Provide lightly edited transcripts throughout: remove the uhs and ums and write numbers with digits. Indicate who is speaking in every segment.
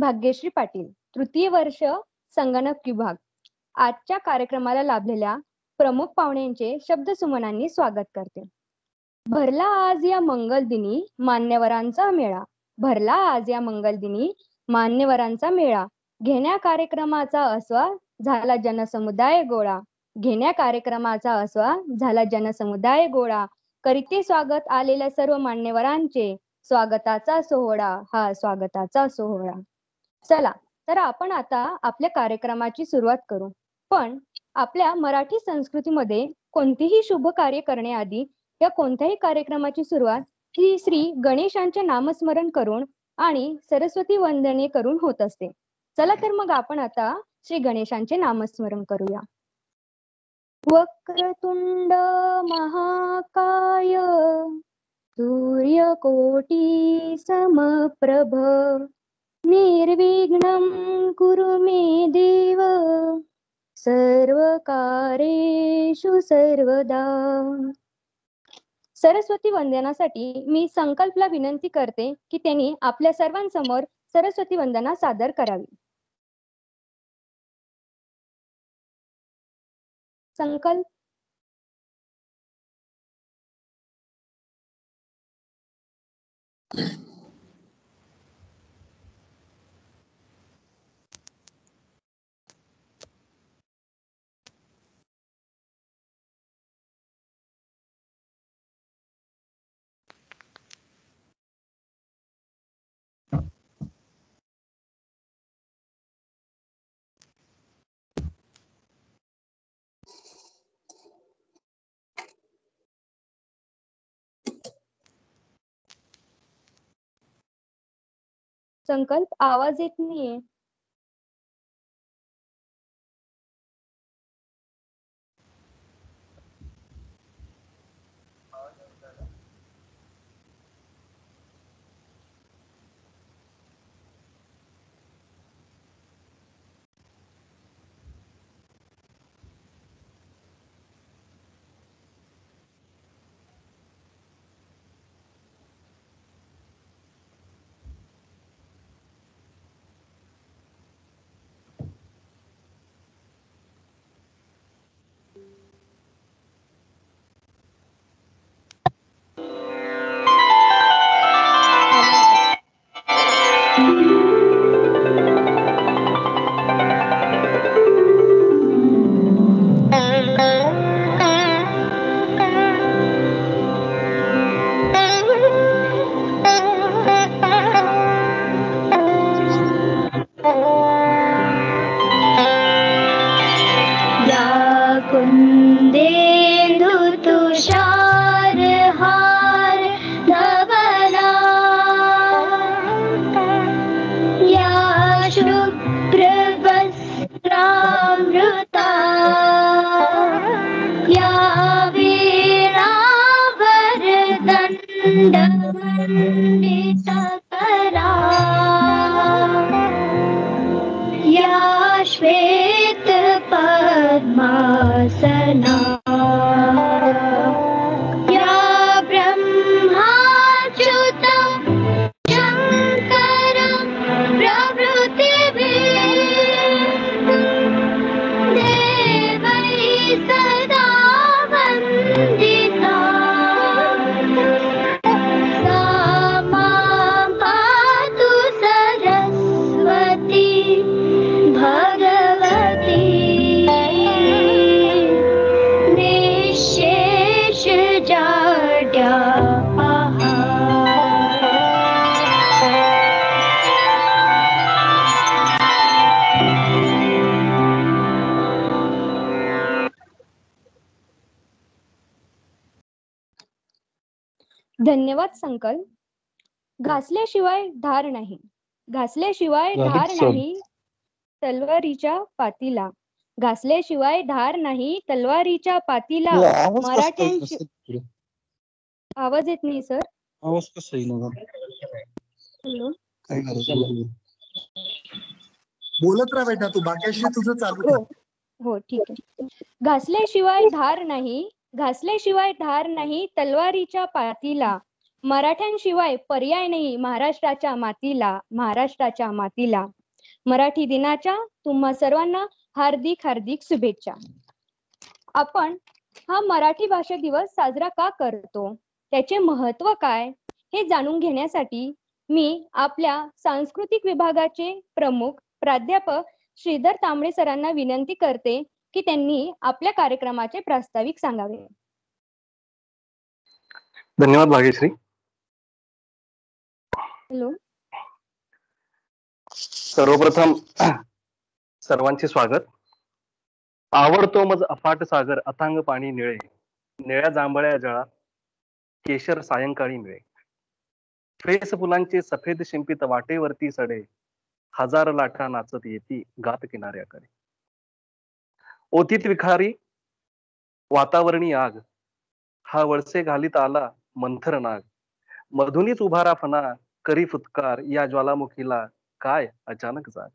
Speaker 1: भाग्यश्री पाटील, तृतीय वर्ष, संगणक विभाग. आजच्या कार्यक्रमाला लाभलेल्या प्रमुख पाहुण्यांचे शब्दसुमनांनी स्वागत करते. भरला आज या मंगलदिनी मान्यवरांचा मेळा. भरला आज या मंगलदिनी मान्यवरांचा मेळा. घेण्या कार्यक्रमाचा आस्वाद झाला जनसमुदाय गोळा. घेण्या कार्यक्रमाचा आस्वाद झाला जनसमुदाय गोळा. करीते स्वागत आलेल्या सर्व मान्यवरांचे, स्वागताचा सोहळा हा स्वागताचा सोहळा. चला तर आपण आता आपल्या कार्यक्रमाची सुरुवात करू. पण आपल्या मराठी संस्कृतीमध्ये कोणतेही शुभ कार्य करण्याआधी या कोणत्याही कार्यक्रमाची सुरुवात ही श्री गणेशांचे नामस्मरण करून आणि सरस्वती वंदने करून होत असते. चला तर मग आपण आता श्री गणेशांचे नामस्मरण करूया. वक्रतुंड महाकाय सूर्यकोटी समप्रभ निर्विघ्नं कुरु मे देव सर्वकार्येषु सर्वदा. सरस्वती वंदनासाठी मी संकल्पला विनंती करते की त्यांनी आपल्या सर्वांसमोर सरस्वती वंदना सादर करावी. संकल्प. संकल्प, आवाज येत नाहीये. धन्यवाद संकल्प. घासल्याशिवाय धार नाही, घासल्याशिवाय धार नाही तलवारीच्या पातीला. घासल्याशिवाय धार नाही तलवारीच्या पातीला. मराठ्यांची आवाज येत नाही सर.
Speaker 2: आवाज कसा येईल? बोलत राहा बेटा तू, बाकीशी तुझं चालू.
Speaker 1: हो ठीक आहे. घासल्याशिवाय धार नाही, घासल्याशिवाय धार नाही तलवारीच्या पातीला. मराठ्यांशिवाय पर्याय नाही महाराष्ट्राच्या मातीला. मराठी दिनाच्या तुम्हा सर्वांना हार्दिक हार्दिक शुभेच्छा. आपण हा मराठी भाषा दिवस साजरा का करतो, त्याचे महत्त्व काय हे जाणून घेण्यासाठी मी आपल्या सांस्कृतिक विभागाचे प्रमुख प्राध्यापक श्रीधर तांबळे सरांना विनंती करते की त्यांनी आपल्या कार्यक्रमाचे प्रास्ताविक सांगावे.
Speaker 3: धन्यवाद भाग्यश्री.
Speaker 1: हॅलो.
Speaker 3: सर्वप्रथम सर्वांचे स्वागत. आवडतो मज अफाट सागर अथांग पाणी निळे, निळ्या जांभळ्या जळा केशर सायंकाळी मिळे. फेस फुलांचे सफेद शिंपित वाटेवरती सडे, हजार लाटा नाचत येती गात किनाऱ्याकडे. ओतीत विखारी वातावरणी आग, हा वळसे घालीत आला मंथर नाग. मधुनीच उभारा फणा करी फुत्कार, या ज्वालामुखीला काय अचानक जाग.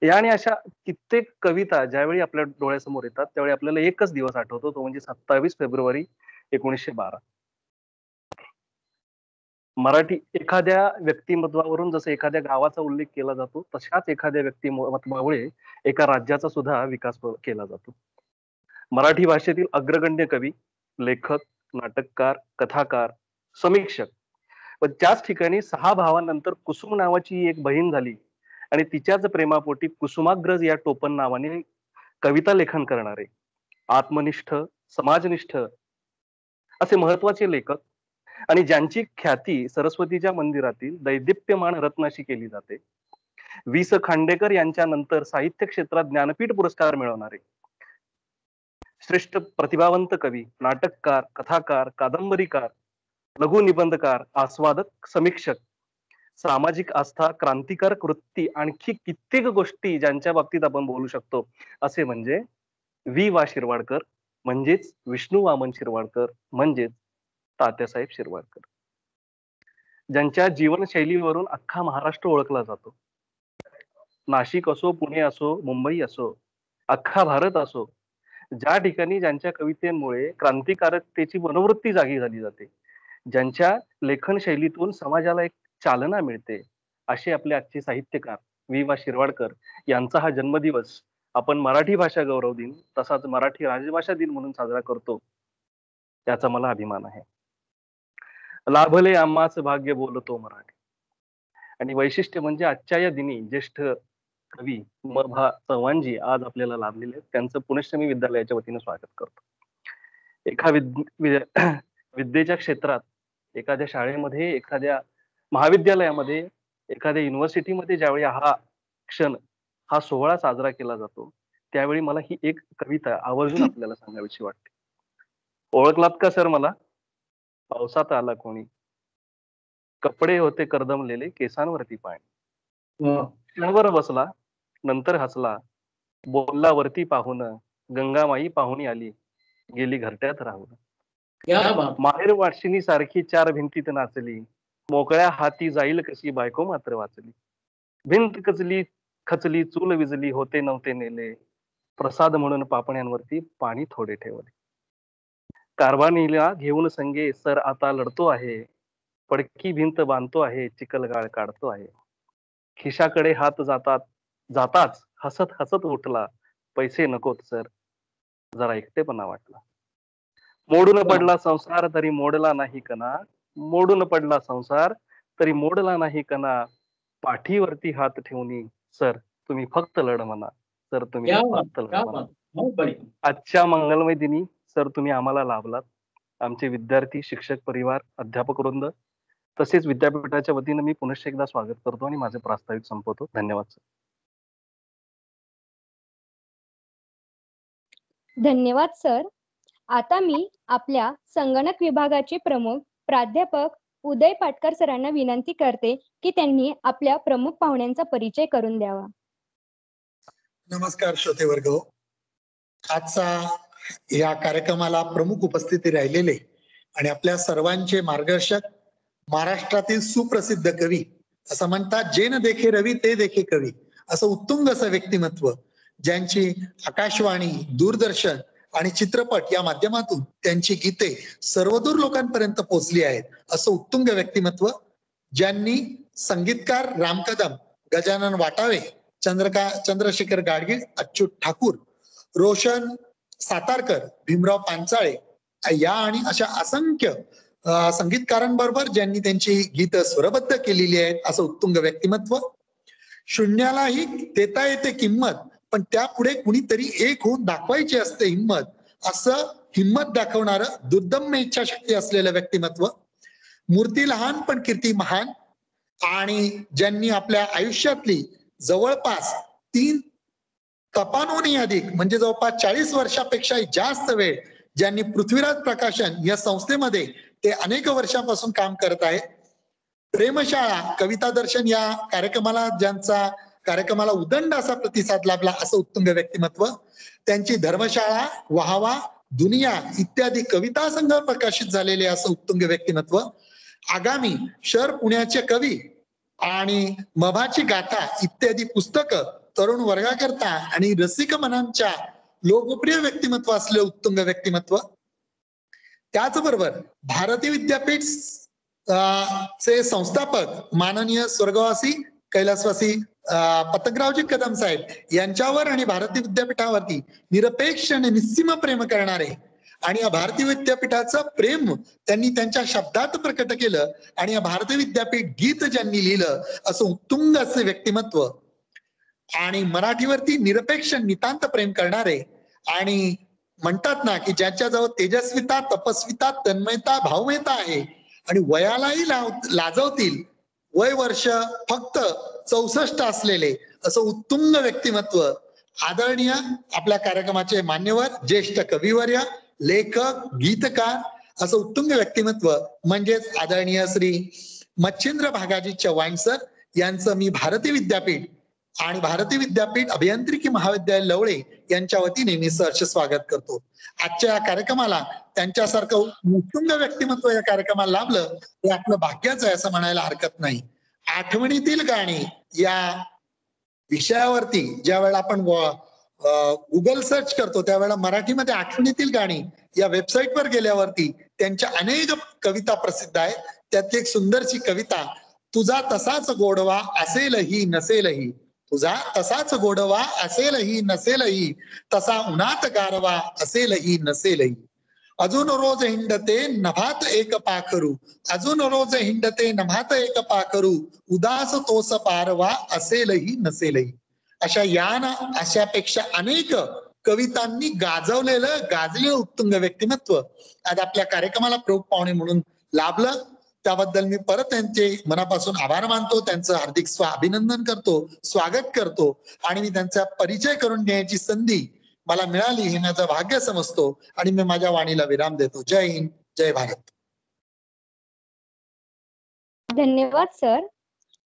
Speaker 3: याने अशा कित्येक कविता ज्यावेळी आपल्या डोळ्यासमोर येतात त्यावेळी आपल्याला एकच दिवस आठवतो, तो म्हणजे 27 फेब्रुवारी 1912. मराठी एखाद्या व्यक्तिमत्वावरून जसं एखाद्या गावाचा उल्लेख केला जातो, तशाच एखाद्या व्यक्तिमत्वामुळे एका राज्याचा सुद्धा विकास केला जातो. मराठी भाषेतील अग्रगण्य कवी, लेखक, नाटककार, कथाकार, समीक्षक व त्याच ठिकाणी 6 भावांनंतर कुसुम नावाची एक बहीण झाली आणि तिच्याच प्रेमापोटी कुसुमाग्रज या टोपण नावाने कविता लेखन करणारे आत्मनिष्ठ, समाजनिष्ठ असे महत्वाचे लेखक आणि ज्यांची ख्याती सरस्वतीच्या मंदिरातील दैदिप्यमान रत्नाशी केली जाते. वि. स. खांडेकर यांच्या नंतर साहित्य क्षेत्रात ज्ञानपीठ पुरस्कार मिळवणारे श्रेष्ठ प्रतिभावंत कवी, नाटककार, कथाकार, कादंबरीकार, लघु निबंधकार, आस्वादक, समीक्षक, सामाजिक आस्था, क्रांतिकारक वृत्ती, आणखी कित्येक गोष्टी ज्यांच्या बाबतीत आपण बोलू शकतो असे म्हणजे वि. वा. शिरवाडकर, म्हणजेच विष्णू वामन शिरवाडकर, म्हणजेच तात्यासाहेब शिरवाडकर, ज्यांच्या जीवनशैलीवरून अख्खा महाराष्ट्र ओळखला जातो. नाशिक असो, पुणे असो, मुंबई असो, अख्खा भारत असो, ज्या ठिकाणी ज्यांच्या कवितेमुळे क्रांतिकारकतेची मनोवृत्ती जागी झाली जाते, ज्यांच्या लेखन शैलीतून समाजाला एक चालना मिळते, असे आपले आजचे साहित्यकार वि. वा. शिरवाडकर यांचा हा जन्मदिवस आपण मराठी भाषा गौरव दिन तसाच मराठी राजभाषा दिन म्हणून साजरा करतो, याचा मला अभिमान आहे. लाभले आम्हाच भाग्य बोलतो मराठी. आणि वैशिष्ट्य म्हणजे आजच्या या दिनी ज्येष्ठ कवी म. भा. चव्हाणजी आज आपल्याला लाभलेले आहेत, त्यांचं पुणेश्रमी विद्यालयाच्या वतीने स्वागत करतो. एका विद्येच्या क्षेत्रात, एखाद्या शाळेमध्ये, एखाद्या महाविद्यालयामध्ये, एखाद्या युनिव्हर्सिटीमध्ये ज्यावेळी हा क्षण, हा सोहळा साजरा केला जातो, त्यावेळी मला ही एक कविता आवर्जून आपल्याला सांगावीशी वाटते. ओळखलात का सर मला? पावसात आला कोणी, कपडे होते करदमलेले, केसांवरती पाणी. क्षणभर बसला, नंतर हसला, बोलला वरती पाहून, गंगामाई पाहुणी आली, गेली घरट्यात राहून. माहेर वाशिनी सारखी 4 भिंतीत नाचली, मोकळ्या हाती जाईल कशी बायको मात्र वाचली. भिंत कचली खचली, चूल विजली, होते नव्हते नेले, प्रसाद म्हणून पापण्यांवरती पाणी थोडे ठेवले. कारभानीला घेऊन संगे सर आता लढतो आहे, पडकी भिंत बांधतो आहे, चिखलगाळ काढतो आहे. खिशाकडे हात जाताच हसत हसत उठला, पैसे नकोत सर, जरा एकटेपणा वाटला. मोडून पडला संसार तरी मोडला नाही कणा, मोडून पडला संसार तरी मोडला नाही कणा, पाठीवरती हात ठेवून सर तुम्ही फक्त लढ म्हणा, सर तुम्ही फक्त लढ म्हणा. आजच्या मंगलमय दिनी सर तुम्ही आम्हाला लाभलात. आमचे विद्यार्थी, शिक्षक परिवार, अध्यापक वृंद तसेच विद्यापीठाच्या वतीने मी पुनश्च एकदा स्वागत करतो आणि माझे प्रास्ताविक संपवतो. धन्यवाद सर.
Speaker 1: धन्यवाद सर. आता मी आपल्या संगणक विभागाचे प्रमुख प्राध्यापक उदय पाटकर सरांना विनंती करते की त्यांनी आपल्या प्रमुख पाहुण्यांचा परिचय करून द्यावा.
Speaker 2: नमस्कार श्रोते वर्ग. आजचा या कार्यक्रमाला प्रमुख उपस्थिती राहिलेले आणि आपल्या सर्वांचे मार्गदर्शक, महाराष्ट्रातील सुप्रसिद्ध कवी, असं म्हणतात जे न देखे रवी ते देखे कवी, असं उत्तुंग असं व्यक्तिमत्व, ज्यांची आकाशवाणी, दूरदर्शन आणि चित्रपट या माध्यमातून त्यांची गीते सर्वदूर लोकांपर्यंत पोहोचली आहेत. असं उत्तुंग व्यक्तिमत्व ज्यांनी संगीतकार राम कदम, गजानन वाटावे, चंद्रशेखर गाडगीळ, अच्युत ठाकूर, रोशन सातारकर, भीमराव पांचाळे या आणि अशा असंख्य संगीतकारांबरोबर ज्यांनी त्यांची गीत स्वरबद्ध केलेली आहेत, असं उत्तुंग व्यक्तिमत्व. शून्यालाही देता येते किंमत, पण त्यापुढे कुणीतरी एक होऊन दाखवायची असते हिंमत, असं हिंमत दाखवणारं दुर्दम्य इच्छाशक्ती असलेलं व्यक्तिमत्व. मूर्ती लहान पण कीर्ती महान, आणि ज्यांनी आपल्या आयुष्यातली जवळपास 3 तपांहूनही अधिक म्हणजे जवळपास 40 वर्षापेक्षा जास्त वेळ ज्यांनी पृथ्वीराज प्रकाशन या संस्थेमध्ये ते अनेक वर्षापासून काम करत आहेत. प्रेमशाळा, कविता दर्शन या कार्यक्रमाला उदंड असा प्रतिसाद लाभला, असं उत्तुंग व्यक्तिमत्व. त्यांची धर्मशाळा, वाहवा, दुनिया इत्यादी कविता संग्रह प्रकाशित झालेले असं उत्तुंग व्यक्तिमत्व. आगामी शहर पुण्याचे कवी आणि मभाची गाथा इत्यादी पुस्तकं तरुण वर्गाकरता आणि रसिक मनांच्या लोकप्रिय व्यक्तिमत्व असले उत्तुंग व्यक्तिमत्व. त्याचबरोबर भारती विद्यापीठ चे संस्थापक माननीय स्वर्गवासी कैलासवासी पतंगरावजी कदम साहेब यांच्यावर आणि भारती विद्यापीठावरती निरपेक्ष आणि निस्सीम प्रेम करणारे, आणि या भारती विद्यापीठाचं प्रेम त्यांनी त्यांच्या शब्दात प्रकट केलं, आणि या भारती विद्यापीठ गीत ज्यांनी लिहिलं असं उत्तुंग असे व्यक्तिमत्व. आणि मराठीवरती निरपेक्ष नितांत प्रेम करणारे, आणि म्हणतात ना की ज्याच्याजवळ तेजस्विता, तपस्विता, तन्मयता, भावमयता आहे आणि वयालाही लाजवतील, वय वर्ष फक्त 64 असलेले असं उत्तुंग व्यक्तिमत्व. आदरणीय आपल्या कार्यक्रमाचे मान्यवर, ज्येष्ठ कविवर्य, लेखक, गीतकार असं उत्तुंग व्यक्तिमत्व म्हणजेच आदरणीय श्री मच्छिंद्र भागाजी चव्हाण सर यांचं मी भारती विद्यापीठ आणि भारती विद्यापीठ अभियांत्रिकी महाविद्यालय लवळे यांच्या वतीने मी सहर्ष स्वागत करतो. आजच्या या कार्यक्रमाला त्यांच्यासारखं उत्तुंग व्यक्तिमत्व या कार्यक्रमाला लाभलं हे आपलं भाग्यच आहे असं म्हणायला हरकत नाही. आठवणीतील गाणी या विषयावरती ज्या वेळेला आपण गुगल सर्च करतो त्यावेळेला मराठीमध्ये आठवणीतील गाणी या वेबसाईटवर गेल्यावरती त्यांच्या अनेक कविता प्रसिद्ध आहेत. त्यातली एक सुंदरशी कविता, तुझा तसाच गोडवा असेलही नसेलही, तुझा तसाच गोडवा असेलही नसेलही, तसा उन्हात गारवा असेलही नसेलही, अजून रोज हिंडते नभात एक पाखरू, अजून रोज हिंडते नभात एक पाखरू, उदास तोस पारवा असेलही नसेलही. अशापेक्षा अनेक कवितांनी गाजलेलं उत्तुंग व्यक्तिमत्व आज आपल्या कार्यक्रमाला प्रमुख पाहुणे म्हणून लाभलं. त्याबद्दल मी परत त्यांचे मनापासून आभार मानतो, त्यांचं हार्दिक अभिनंदन करतो, स्वागत करतो, आणि मी त्यांचा परिचय करून घेण्याची संधी मला मिळाली हे माझं भाग्य समजतो, आणि मी माझ्या वाणीला विराम देतो. जय हिंद, जय भारत.
Speaker 1: धन्यवाद सर.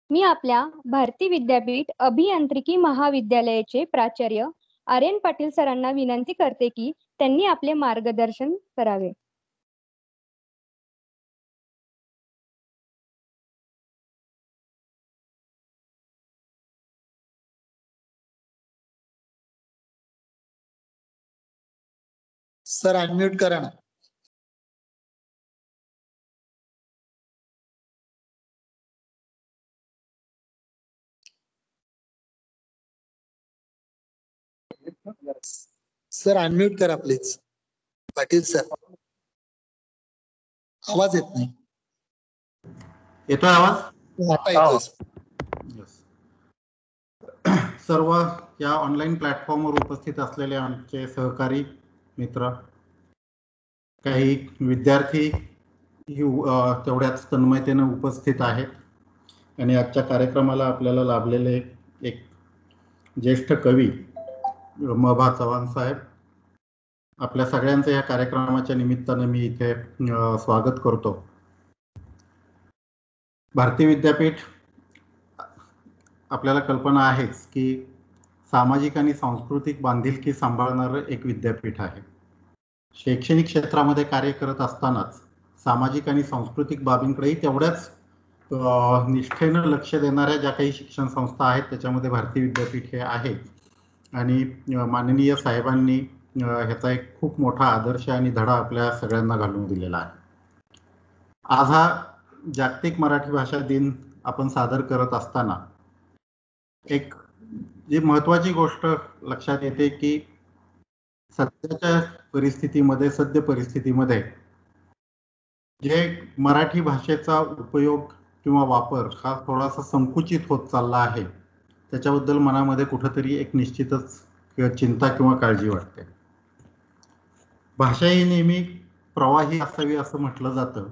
Speaker 1: मी आपल्या भारती विद्यापीठ अभियांत्रिकी महाविद्यालयाचे प्राचार्य आर्यन पाटील सरांना विनंती करते की त्यांनी आपले मार्गदर्शन करावे.
Speaker 2: सर अनम्यूट करा ना. सर अनम्यूट करा प्लीज. पाटील सर, आवाज येत नाही.
Speaker 4: येतोय आवाज?
Speaker 2: आता येतोय.
Speaker 4: सर्व या ऑनलाईन प्लॅटफॉर्मवर उपस्थित असलेले आमचे सहकारी मित्र, काही विद्यार्थी तेवढ्याच तन्मयतेने उपस्थित आहेत, आणि आजच्या कार्यक्रमाला आपल्याला लाभलेले एक ज्येष्ठ कवी मभा चव्हाण साहेब, आपल्या सगळ्यांचं या कार्यक्रमाच्या निमित्ताने मी इथे स्वागत करतो. भारती विद्यापीठ आपल्याला कल्पना आहेच की सामाजिक आणि सांस्कृतिक बांधिलकी सांभाळणारं एक विद्यापीठ आहे. शैक्षणिक क्षेत्रामध्ये कार्य करत असतानाच सामाजिक आणि सांस्कृतिक बाबींकडेही तेवढ्याच निष्ठेनं लक्ष देणाऱ्या ज्या काही शिक्षण संस्था आहेत त्याच्यामध्ये भारती विद्यापीठ हे आहे. आणि माननीय साहेबांनी ह्याचा एक खूप मोठा आदर्श आणि धडा आपल्या सगळ्यांना घालून दिलेला आहे. आज हा जागतिक मराठी भाषा दिन आपण सादर करत असताना एक जी महत्वाची गोष्ट लक्षात येते की सध्याच्या परिस्थितीमध्ये, सद्य परिस्थितीमध्ये जे मराठी भाषेचा उपयोग किंवा वापर हा थोडासा संकुचित होत चालला आहे, त्याच्याबद्दल मनामध्ये कुठंतरी एक निश्चितच चिंता किंवा काळजी वाटते. भाषा ही नेहमी प्रवाही असावी असं म्हटलं जातं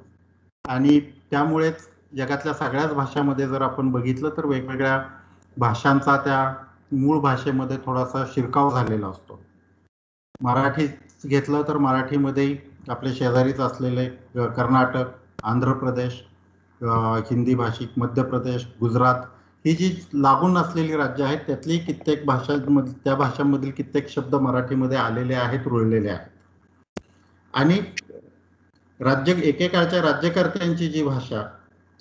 Speaker 4: आणि त्यामुळेच जगातल्या सगळ्याच भाषांमध्ये जर आपण बघितलं तर वेगवेगळ्या भाषांचा त्या मूळ भाषेमध्ये थोडासा शिरकाव झालेला असतो. मराठी घेतलं तर मराठीमध्ये आपले शेजारीच असलेले कर्नाटक, आंध्र प्रदेश, हिंदी भाषिक, मध्य प्रदेश, गुजरात ही जी लागून असलेली राज्य आहेत त्यातली कित्येक भाषांमध्ये, त्या भाषांमधील कित्येक शब्द मराठीमध्ये आलेले आहेत, रुळलेले आहेत. आणि एकेकाळच्या राज्यकर्त्यांची जी भाषा,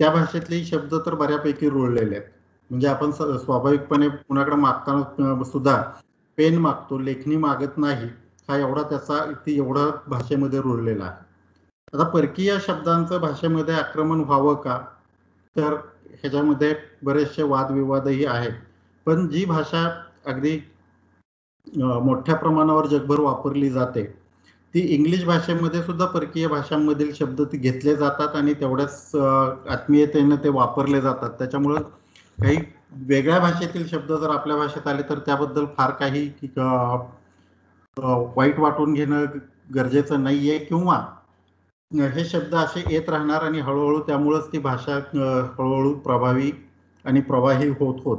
Speaker 4: त्या भाषेतले शब्द तर बऱ्यापैकी रुळलेले आहेत. म्हणजे आपण स्वाभाविकपणे कुणाकडे मागताना सुद्धा पेन मागतो, लेखणी मागत नाही, हा एवढा त्याचा एवढा भाषेमध्ये रुळलेला आहे. आता परकीय शब्दांचं भाषेमध्ये आक्रमण व्हावं का, तर ह्याच्यामध्ये बरेचसे वादविवादही आहेत. पण जी भाषा अगदी मोठ्या प्रमाणावर जगभर वापरली जाते ती इंग्लिश भाषेमध्ये सुद्धा परकीय भाषांमधील शब्द ते घेतले जातात आणि तेवढ्याच आत्मीयतेने ते वापरले जातात. त्याच्यामुळं काही वेगळ्या भाषेतील शब्द जर आपल्या भाषेत आले तर त्याबद्दल फार काही वाईट वाटून घेणं गरजेचं नाहीये, किंवा हे शब्द असे येत राहणार आणि हळूहळू त्यामुळेच ती भाषा हळूहळू प्रभावी आणि प्रवाही होत होत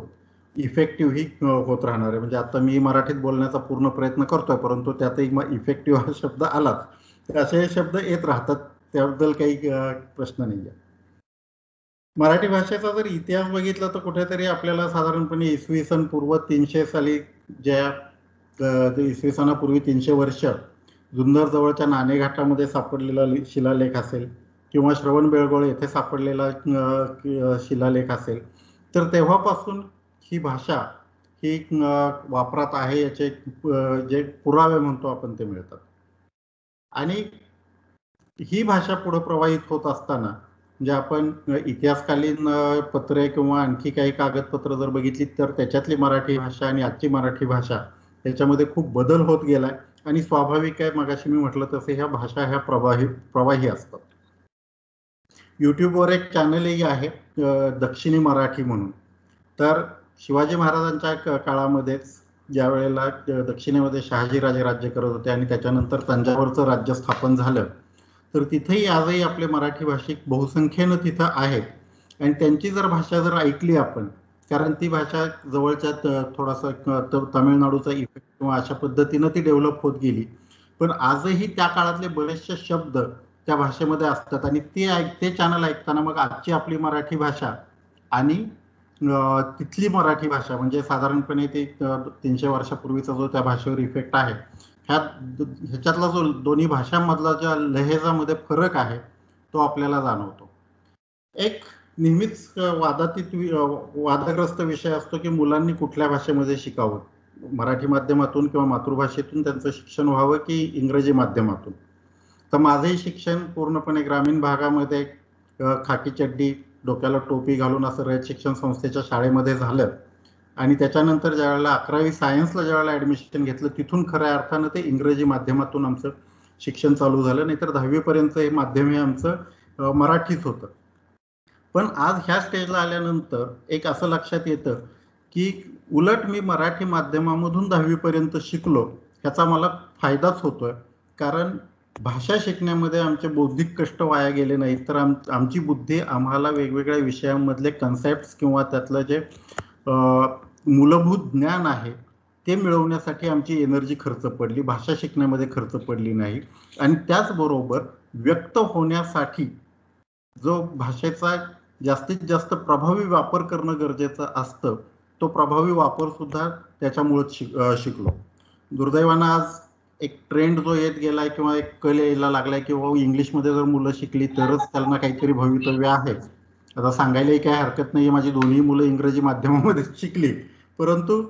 Speaker 4: इफेक्टिव्ह ही होत राहणार आहे. म्हणजे आता मी मराठीत बोलण्याचा पूर्ण प्रयत्न करतोय, परंतु त्यातही इफेक्टिव्ह हा शब्द आलाच, तर असे शब्द येत राहतात, त्याबद्दल काही प्रश्न नाही आहे. मराठी भाषेचा जर इतिहास बघितला तर कुठेतरी आपल्याला साधारणपणे इसवी सन पूर्व 300 साली, ज्या इसवी सनापूर्वी 300 वर्ष जुन्नर जवळच्या नाणेघाटामध्ये सापडलेला शिलालेख असेल किंवा श्रवणबेळगोळ येथे सापडलेला शिलालेख असेल, तर तेव्हापासून ही भाषा ही वापरात आहे याचे जे पुरावे म्हणतो आपण ते मिळतात. आणि ही भाषा पुढे प्रवाहित होत असताना म्हणजे आपण इतिहासकालीन पत्रे किंवा आणखी काही कागदपत्र जर बघितली तर त्याच्यातली मराठी भाषा आणि आजची मराठी भाषा याच्यामध्ये खूप बदल होत गेलाय. आणि स्वाभाविक आहे, मगाशी मी म्हटलं तसे ह्या भाषा ह्या प्रवाही असतात. युट्यूबवर एक चॅनलही आहे दक्षिणी मराठी म्हणून. तर शिवाजी महाराजांच्या काळामध्येच ज्या वेळेला दक्षिणेमध्ये शहाजीराजे राज्य करत होते आणि त्याच्यानंतर तंजावरचं राज्य स्थापन झालं, तर तिथेही आजही आपले मराठी भाषिक बहुसंख्येनं तिथं आहेत आणि त्यांची जर भाषा जर ऐकली आपण, कारण ती भाषा जवळच्या थोडासा तमिळनाडूचा इफेक्ट किंवा अशा पद्धतीनं ती डेव्हलप होत गेली, पण आजही त्या काळातले बरेचसे शब्द त्या भाषेमध्ये असतात. आणि ते चॅनल ऐकताना मग आजची आपली मराठी भाषा आणि तिथली मराठी भाषा म्हणजे साधारणपणे ते 300 वर्षापूर्वीचा जो त्या भाषेवर इफेक्ट आहे, ह्याच्यातला जो दोन्ही भाषांमधला ज्या लहेजामध्ये फरक आहे तो आपल्याला जाणवतो. एक नेहमीच वादग्रस्त विषय असतो की मुलांनी कुठल्या भाषेमध्ये शिकावं, मराठी माध्यमातून किंवा मातृभाषेतून त्यांचं शिक्षण व्हावं की इंग्रजी माध्यमातून. तर माझंही शिक्षण पूर्णपणे ग्रामीण भागामध्ये खाकी चड्डी, डोक्याला टोपी घालून असं रयत शिक्षण संस्थेच्या शाळेमध्ये झालं. आणि त्याच्यानंतर ज्यावेळेला 11वी सायन्सला ज्यावेळेला ऍडमिशन घेतलं, तिथून खऱ्या अर्थानं ते इंग्रजी माध्यमातून आमचं शिक्षण चालू झालं. नाहीतर 10वी पर्यंत हे माध्यम हे आमचं मराठीच होतं. पण आज ह्या स्टेजला आल्यानंतर एक असं लक्षात येतं की उलट मी मराठी माध्यमामधून 10वी पर्यंत शिकलो, ह्याचा मला फायदाच होतोय. कारण भाषा शिकण्यामध्ये आमचे बौद्धिक कष्ट वाया गेले नाहीत, तर आमची बुद्धी आम्हाला वेगवेगळ्या विषयांमधले कन्सेप्ट किंवा त्यातलं जे मूलभूत ज्ञान आहे ते मिळवण्यासाठी आमची एनर्जी खर्च पडली, भाषा शिकण्यामध्ये खर्च पडली नाही. आणि त्याचबरोबर व्यक्त होण्यासाठी जो भाषेचा जास्तीत जास्त प्रभावी वापर करणं गरजेचं असतं, तो प्रभावी वापर सुद्धा त्याच्यामुळेच शिकलो. दुर्दैवानं आज एक ट्रेंड जो येत गेलाय किंवा एक कल यायला लागलाय की इंग्लिशमध्ये जर मुलं शिकली तरच त्यांना काहीतरी भवितव्य आहे. आता सांगायलाही काही हरकत नाही, माझी दोन्ही मुलं इंग्रजी माध्यमामध्ये शिकली, परंतु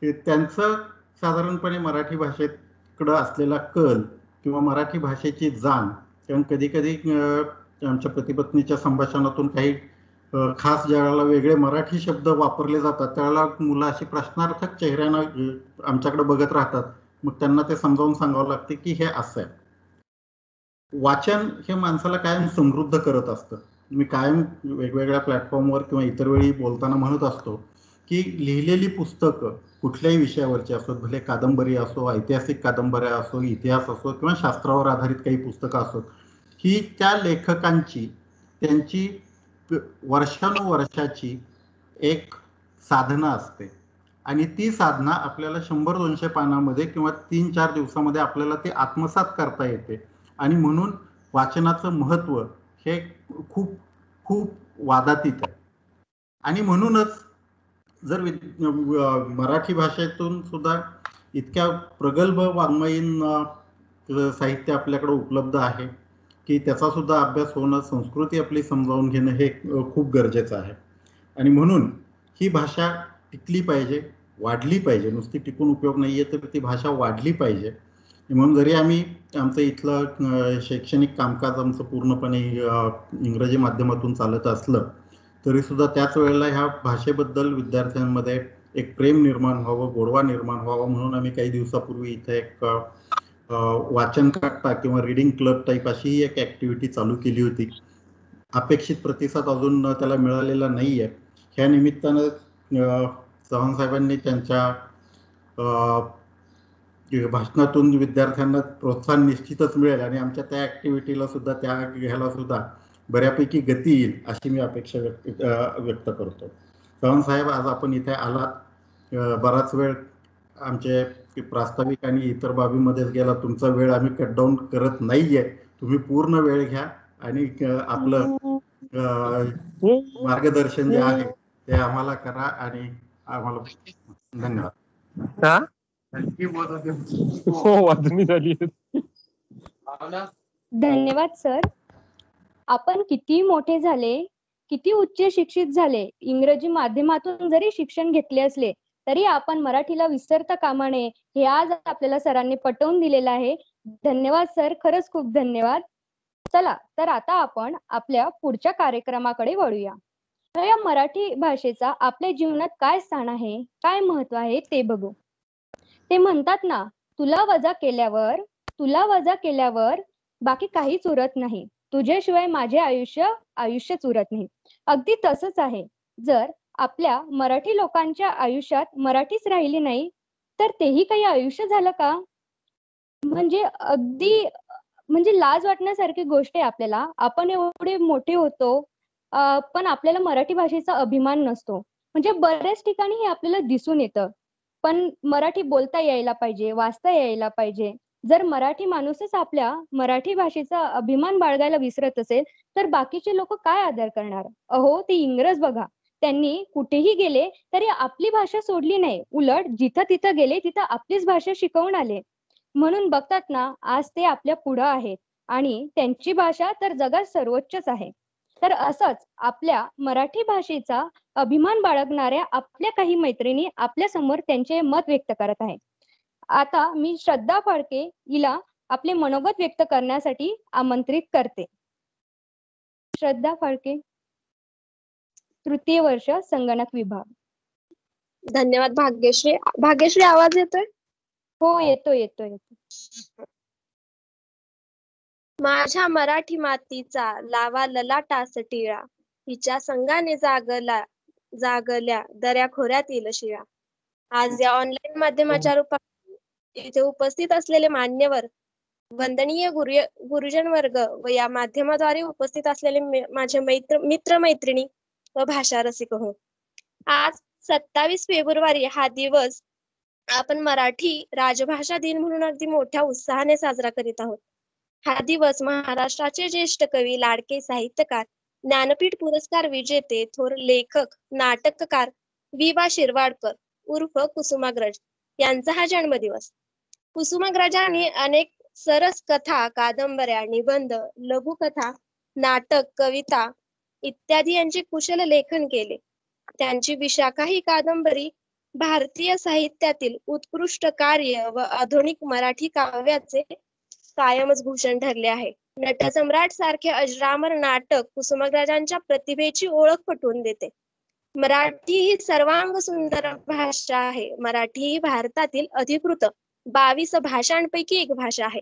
Speaker 4: त्यांचं साधारणपणे मराठी भाषेत भाषेकडं असलेला कल किंवा मराठी भाषेची जाण, कारण कधी कधी आमच्या पती-पत्नीच्या संभाषणातून काही खास ज्यावेळेला वेगळे मराठी शब्द वापरले जातात त्यावेळेला मुलं अशी प्रश्नार्थक चेहऱ्यानं आमच्याकडे बघत राहतात. मग त्यांना ते समजावून सांगावं लागते की हे असं आहे. वाचन हे माणसाला कायम समृद्ध करत असतं. मी कायम वेगवेगळ्या प्लॅटफॉर्मवर किंवा इतर वेळी बोलताना म्हणत असतो की लिहिलेली पुस्तकं कुठल्याही विषयावरची असो, भले कादंबरी असो, ऐतिहासिक कादंबऱ्या असो, इतिहास असो किंवा शास्त्रावर आधारित काही पुस्तकं असोत, ही त्या लेखकांची त्यांची वर्षानुवर्षाची एक साधना असते आणि ती साधना आपल्याला 100-200 पानामध्ये किंवा 3-4 दिवसामध्ये आपल्याला ती आत्मसात करता येते. आणि म्हणून वाचनाचं महत्व हे खूप खूप वादातीत आहे. आणि म्हणूनच जर मराठी भाषेतून सुद्धा इतक्या प्रगल्भ वाङ्मयीन साहित्य आपल्याकडे उपलब्ध आहे की त्याचा सुद्धा अभ्यास होणं, संस्कृती आपली समजावून घेणं हे खूप गरजेचं आहे. आणि म्हणून ही भाषा टिकली पाहिजे, वाढली पाहिजे. नुसती टिकून उपयोग नाहीये, तर ती भाषा वाढली पाहिजे. म्हणून जरी आम्ही आमचं इथलं शैक्षणिक कामकाज आमचं पूर्णपणे इंग्रजी माध्यमातून चालत असलं तरी सुद्धा त्याच वेळेला ह्या भाषेबद्दल विद्यार्थ्यांमध्ये एक प्रेम निर्माण व्हावं, गोडवा निर्माण व्हावा म्हणून आम्ही काही दिवसापूर्वी इथे एक वाचन कट्टा किंवा रीडिंग क्लब टाईप अशी एक ऍक्टिव्हिटी चालू केली होती. अपेक्षित प्रतिसाद अजून त्याला मिळालेला नाहीये. ह्या निमित्तानं चव्हाण साहेबांनी त्यांच्या भाषणातून विद्यार्थ्यांना प्रोत्साहन निश्चितच मिळेल आणि आमच्या त्या ऍक्टिव्हिटीला सुद्धा त्या घ्यायला सुद्धा बऱ्यापैकी गती येईल अशी मी अपेक्षा व्यक्त करतो. चव्हाण साहेब, आज आपण इथे आलात, बराच वेळ आमचे प्रास्ताविक आणि इतर बाबीमध्येच गेला. तुमचा वेळ आम्ही कट डाऊन करत नाहीये. तुम्ही पूर्ण वेळ घ्या आणि आपलं मार्गदर्शन जे आहे ते आम्हाला करा आणि आम्हाला धन्यवाद.
Speaker 1: धन्यवाद सर. आपण किती मोठे झाले, किती उच्च शिक्षित झाले, इंग्रजी माध्यमातून जरी शिक्षण घेतले असले तरी आपण मराठीला विसरता कामा नये हे आज आपल्याला सरांनी पटवून दिलेलं आहे. धन्यवाद सर, खरंच खूप धन्यवाद. चला तर आता आपण आपल्या पुढच्या कार्यक्रमाकडे वळूया. तर या मराठी भाषेचा आपल्या जीवनात काय स्थान आहे, काय महत्व आहे ते बघू. ते म्हणतात ना, तुला वजा केल्यावर बाकी काहीच उरत नाही, तुझ्याशिवाय माझे आयुष्यच उरत नाही. अगदी तसंच आहे. जर आपल्या मराठी लोकांच्या आयुष्यात मराठीच राहिली नाही तर तेही काही आयुष्य झालं का? म्हणजे अगदी लाज वाटण्यासारखी गोष्ट आहे आपल्याला. आपण एवढे मोठे होतो पण आपल्याला मराठी भाषेचा अभिमान नसतो. म्हणजे बऱ्याच ठिकाणी हे आपल्याला दिसून येतं. पण मराठी बोलता यायला पाहिजे, वाचता यायला पाहिजे. जर मराठी माणूसच आपल्या मराठी भाषेचा अभिमान बाळगायला विसरत असेल तर बाकीचे लोक काय आदर करणार? अहो, ते इंग्रज बघा, त्यांनी कुठेही गेले तरी आपली भाषा सोडली नाही. उलट जिथं तिथं गेले तिथं आपलीच भाषा शिकवून आले. म्हणून बघतात ना, आज ते आपल्या पुढं आहेत आणि त्यांची भाषा तर जगात सर्वोच्चच आहे. तर असंच आपल्या मराठी भाषेचा अभिमान बाळगणाऱ्या आपल्या काही मैत्रिणी आपल्या समोर त्यांचे मत व्यक्त करत आहेत. आता मी श्रद्धा फडके हिला आपले मनोगत व्यक्त करण्यासाठी आमंत्रित करते. श्रद्धा फडके, तृतीय वर्ष, संगणक विभाग.
Speaker 5: धन्यवाद भाग्यश्री. भाग्यश्री, आवाज येतोय?
Speaker 1: हो, येतोय.
Speaker 5: माझ्या मराठी मातीचा लावा ललाटास टिळा, हिच्या संगाने जागल्या दऱ्या खोऱ्यातील शिळा. आज या ऑनलाईन माध्यमाच्या रूपात इथे उपस्थित असलेले मान्यवर, वंदनीय गुरुजन वर्ग व या माध्यमाद्वारे उपस्थित असलेले माझे मित्र मैत्रिणी व भाषा रसिक हो. आज 27 फेब्रुवारी हा दिवस आपण मराठी राजभाषा दिन म्हणून अगदी मोठ्या उत्साहाने साजरा करीत आहोत. हा दिवस महाराष्ट्राचे ज्येष्ठ कवी, लाडके साहित्यकार, ज्ञानपीठ पुरस्कार विजेते, थोर लेखक, नाटककार वि.वा. शिरवाडकर उर्फ कुसुमाग्रज यांचा हा जन्मदिवस. कुसुमाग्रजांनी अनेक सरस कथा, कादंबऱ्या, निबंध, लघुकथा, नाटक, कविता इत्यादी यांचे कुशल लेखन केले. त्यांची विशाखा ही कादंबरी भारतीय साहित्यातील उत्कृष्ट कार्य व आधुनिक मराठी काव्याचे कायमच भूषण ठरले आहे. नटसम्राट सारखे अजरामर नाटक कुसुमाग्रजांच्या प्रतिभेची ओळख पटवून देते. मराठी ही सर्वांग सुंदर भाषा आहे. मराठी ही भारतातील अधिकृत 22 भाषांपैकी एक भाषा आहे.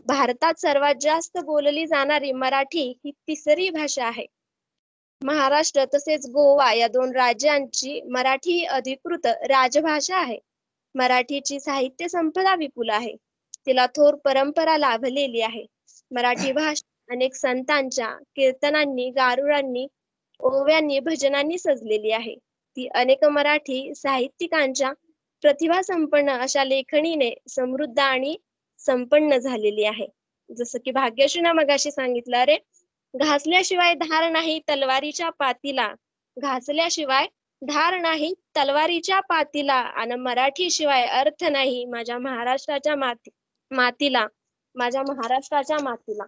Speaker 5: भारतात सर्वात जास्त बोलली जाणारी मराठी ही तिसरी भाषा आहे. महाराष्ट्र तसेच गोवा या 2 राज्यांची मराठी ही अधिकृत राजभाषा आहे. मराठीची साहित्य संपदा विपुल आहे. तिला थोर परंपरा लाभलेली आहे. मराठी भाषा अनेक संतांच्या कीर्तनांनी, गारुडांनी, ओव्यांनी, भजनांनी सजलेली आहे. ती अनेक मराठी साहित्यिकांच्या प्रतिभा संपन्न अशा लेखणीने समृद्ध आणि संपन्न झालेली आहे. जसं की भाग्यश्रीना मगाशी सांगितलं, अरे घासल्याशिवाय धार नाही तलवारीच्या पातीला, घासल्याशिवाय धार नाही तलवारीच्या पातीला, आणि मराठी शिवाय अर्थ नाही माझ्या महाराष्ट्राच्या मातीला, माझ्या महाराष्ट्राच्या मातीला.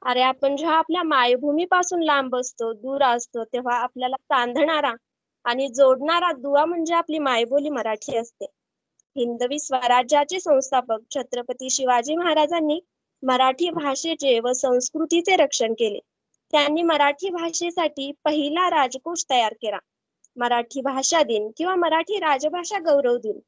Speaker 5: अरे आपण जेव्हा आपल्या मायभूमीपासून लांब असतो, दूर असतो, तेव्हा आपल्याला बांधणारा आणि जोडणारा दुवा म्हणजे आपली मायबोली मराठी असते. हिंदवी स्वराज्याचे संस्थापक छत्रपती शिवाजी महाराजांनी मराठी भाषेचे व संस्कृतीचे रक्षण केले. त्यांनी मराठी भाषेसाठी पहिला राजकोष तयार केला. मराठी भाषा दिन किंवा मराठी राजभाषा गौरव दिन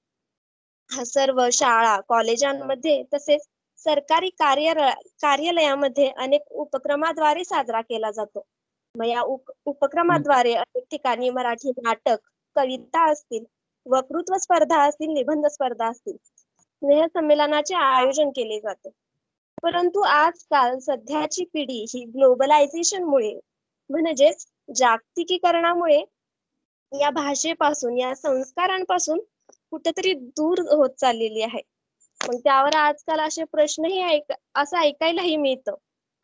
Speaker 5: हा सर्व शाळा, कॉलेजांमध्ये तसेच सरकारी कार्यालयामध्ये अनेक उपक्रमाद्वारे साजरा केला जातो. मग या उपक्रमाद्वारे अनेक ठिकाणी मराठी नाटक, कविता असतील, वक्तृत्व स्पर्धा असतील, निबंध स्पर्धा असतील, स्नेहसंमेलनाचे आयोजन केले जाते. परंतु आजकाल सध्याची पिढी ही ग्लोबलायझेशनमुळे म्हणजेच जागतिकीकरणामुळे या भाषेपासून, या संस्कारांपासून कुठेतरी दूर होत चाललेली आहे. मग त्यावर आजकाल असे प्रश्नही असं ऐकायलाही मिळतं,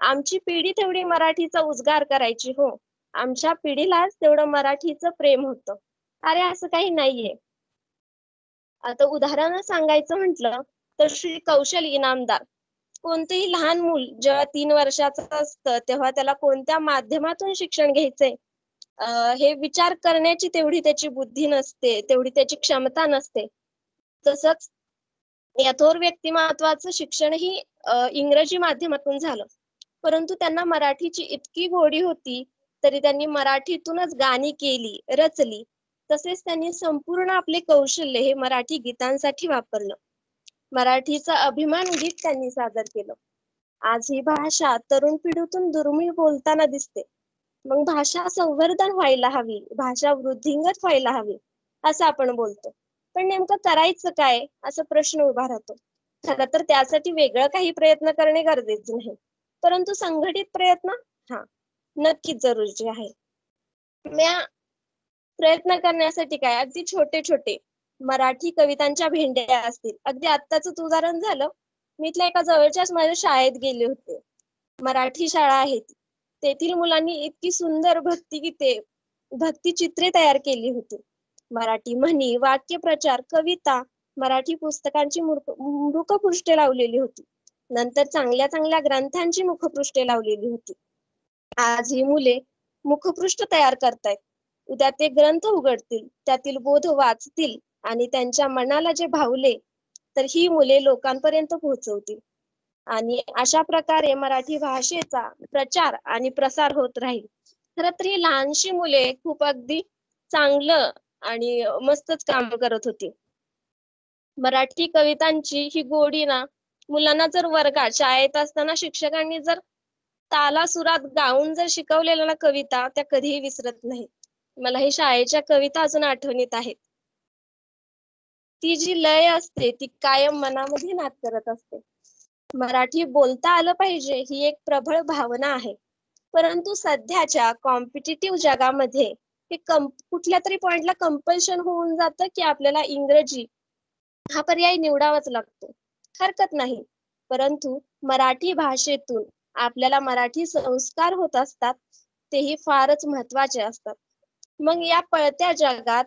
Speaker 5: आमची पिढी तेवढी मराठीचा उद्गार करायची, हो आमच्या पिढीलाच तेवढं मराठीचं प्रेम होतं. अरे असं काही नाहीये. आता उदाहरण सांगायचं म्हटलं तर श्री कौशल इनामदार, कोणतेही लहान मूल जेव्हा 3 वर्षाचं असतं तेव्हा त्याला कोणत्या माध्यमातून शिक्षण घ्यायचंय हे विचार करण्याची तेवढी त्याची बुद्धी नसते, तेवढी त्याची क्षमता नसते. तसंच या थोर व्यक्तिमत्वाचं शिक्षणही इंग्रजी माध्यमातून झालं, परंतु त्यांना मराठीची इतकी गोडी होती तरी त्यांनी मराठीतूनच गाणी केली, रचली. तसेच त्यांनी संपूर्ण आपले कौशल्य हे मराठी गीतांसाठी वापरलं. मराठीचा अभिमान गीत त्यांनी सादर केलं. आज ही भाषा तरुण पिढीतून दुर्मिळ बोलताना दिसते. मग भाषा संवर्धन व्हायला हवी, भाषा वृद्धिंगत व्हायला हवी असं आपण बोलतो, पण नेमकं करायचं काय असा प्रश्न उभा राहतो. खरं तर त्यासाठी वेगळं काही प्रयत्न करणे गरजेचे नाही, परंतु संघटित प्रयत्न नक्कीच जरुरीचे आहे. प्रयत्न करण्यासाठी काय, अगदी छोटे छोटे मराठी कवितांच्या भेंड्या असतील. अगदी आत्ताच उदाहरण झालं, मी इथल्या एका जवळच्याच माझ्या शाळेत गेले होते. मराठी शाळा आहे ती. तेथील मुलांनी इतकी सुंदर भक्तिगीते, भक्तिचित्रे तयार केली होती. मराठी म्हणी, वाक्यप्रचार, कविता, मराठी पुस्तकांची मुखपृष्ठे लावलेली होती. नंतर चांगल्या चांगल्या ग्रंथांची मुखपृष्ठे लावलेली होती. आज ही मुले मुखपृष्ठ तयार करतायत. उद्या ते ग्रंथ उघडतील, त्यातील बोध वाचतील आणि त्यांच्या मनाला जे भावले तर ही मुले लोकांपर्यंत पोहोचवतील. आणि अशा प्रकारे मराठी भाषेचा प्रचार आणि प्रसार होत राहील. खरं तर ही लहानशी मुले खूप अगदी चांगलं आणि मस्तच काम करत होती. मराठी कवितांची ही गोडी ना मुलांना जर वर्गात, शाळेत असताना शिक्षकांनी जर तालासुरात गाऊन जर शिकवलेल्या ना कविता, त्या कधीही विसरत नाही. मला ही शाळेच्या कविता अजून आठवणीत आहेत. ती जी लय असते ती कायम मनामध्ये नाद करत असते. मराठी बोलता आलं पाहिजे ही एक प्रबळ भावना आहे, परंतु सध्याच्या कॉम्पिटिटिव्ह जगामध्ये हे कुठल्या तरी पॉइंटला कंपल्शन होऊन जातं की आपल्याला इंग्रजी हा पर्याय निवडावाच लागतो. हरकत नाही, परंतु मराठी भाषेतून आपल्याला मराठी संस्कार होत असतात, तेही फारच महत्वाचे असतात. मग या पळत्या जगात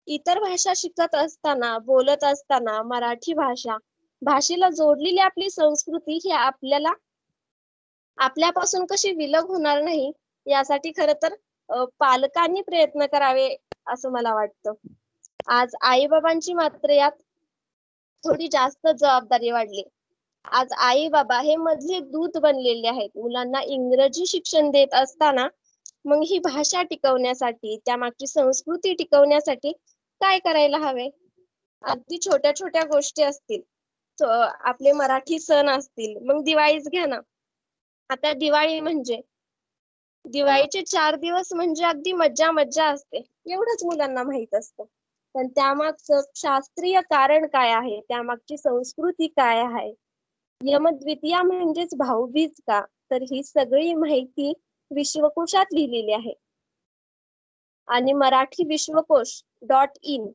Speaker 5: इतर भाषा शिकत असताना, बोलत असताना मराठी भाषेला जोडलेली आपली संस्कृती ही आपल्याला आपल्यापासून कशी विलग होणार नाही यासाठी खरं तर पालकांनी प्रयत्न करावे असं मला वाटतं. आज आई बाबांची मात्र यात थोडी जास्त जबाबदारी वाढली. आज आई बाबा हे मधले दूत बनलेले आहेत. मुलांना इंग्रजी शिक्षण देत असताना मग ही भाषा टिकवण्यासाठी, त्यामागची संस्कृती टिकवण्यासाठी काय करायला हवे? अगदी छोट्या छोट्या गोष्टी असतील, आपले मराठी सण असतील, मग दिवाळीच घ्या ना. आता दिवाळीचे 4 दिवस म्हणजे अगदी मज्जा मज्जा असते, एवढंच मुलांना माहित असतं. पण त्यामागचं शास्त्रीय कारण काय आहे, त्यामागची संस्कृती काय आहे, यमद्वितीया म्हणजेच भाऊबीज का, तर ही सगळी माहिती विश्वकोशात लिहिलेली आहे. आणि मराठी विश्वकोश.in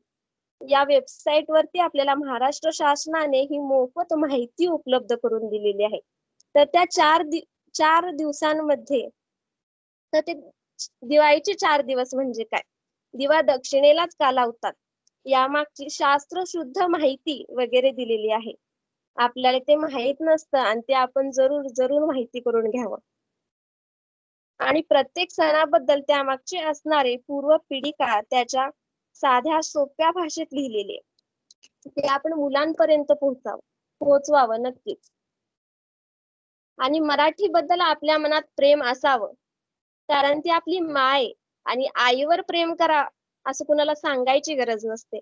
Speaker 5: या वेबसाईट वरती आपल्याला महाराष्ट्र शासनाने ही मोफत माहिती उपलब्ध करून दिलेली आहे. तर त्या 4 दिवसांमध्ये तर ते दिवाळीचे 4 दिवस म्हणजे काय, दिवा दक्षिणेलाच का लावतात, यामागची शास्त्रशुद्ध माहिती वगैरे दिलेली आहे. आपल्याला ते माहित नसतं आणि ते आपण जरूर जरूर माहिती करून घ्यावं. आणि प्रत्येक सणाबद्दल त्यामागचे असणारे पूर्व पिढीका त्याच्या साध्या सोप्या भाषेत लिहिलेले, ते आपण मुलांपर्यंत पोहोचवावं नक्कीच. आणि मराठी बद्दल आपल्या मनात प्रेम असावं, कारण ती आपली माय आणि आईवर प्रेम करा असं कुणाला सांगायची गरज नसते.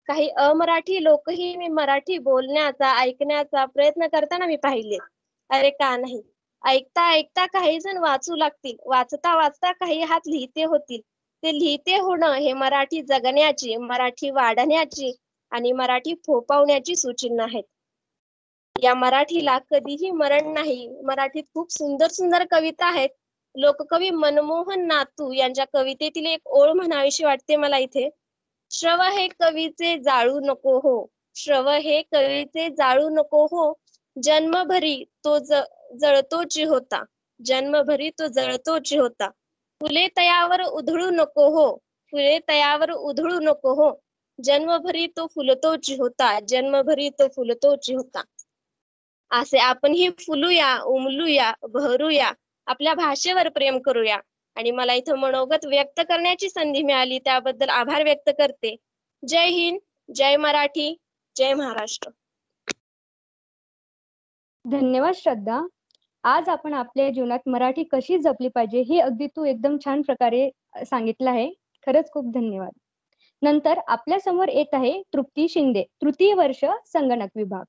Speaker 5: काही अमराठी लोकही मी मराठी बोलण्याचा ऐकण्याचा प्रयत्न करताना मी पाहिले. अरे का नाही, ऐकता ऐकता काही जण वाचू लागतील, वाचता वाचता काही हात लिहिते होतील. ते लिहिते होणं हे मराठी जगण्याची, मराठी वाढण्याची आणि मराठी फोफावण्याची सूचिन्ह आहेत. या मराठीला कधीही मरण नाही. मराठीत खूप सुंदर सुंदर कविता आहेत. लोककवी मनमोहन नातू यांच्या कवितेतील एक ओळ म्हणावीशी वाटते मला इथे. श्रव हे कवीचे जाळू नको हो, श्रव हे कवीचे जाळू नको हो, जन्मभरी तो जळतोची होता, जन्मभरी तो जळतोची होता. फुले तयावर उधळू नको हो, फुले तयावर उधळू नको हो, जन्मभरी तो फुलतोची होता, जन्मभरी तो फुलतोची होता. असे आपणही फुलूया, उमलूया, बहरूया, आपल्या भाषेवर प्रेम करूया. आणि मला इथं मनोगत व्यक्त करण्याची संधी मिळाली त्याबद्दल आभार व्यक्त करते. जय हिंद, जय मराठी, जय महाराष्ट्र.
Speaker 1: धन्यवाद श्रद्धा. आज आपण आपल्या जीवनात मराठी कशी जपली पाहिजे हे अगदी तू एकदम छान प्रकारे सांगितलं आहे. खरंच खूप धन्यवाद. नंतर आपल्या समोर येत आहे तृप्ती शिंदे, तृतीय वर्ष संगणक विभाग.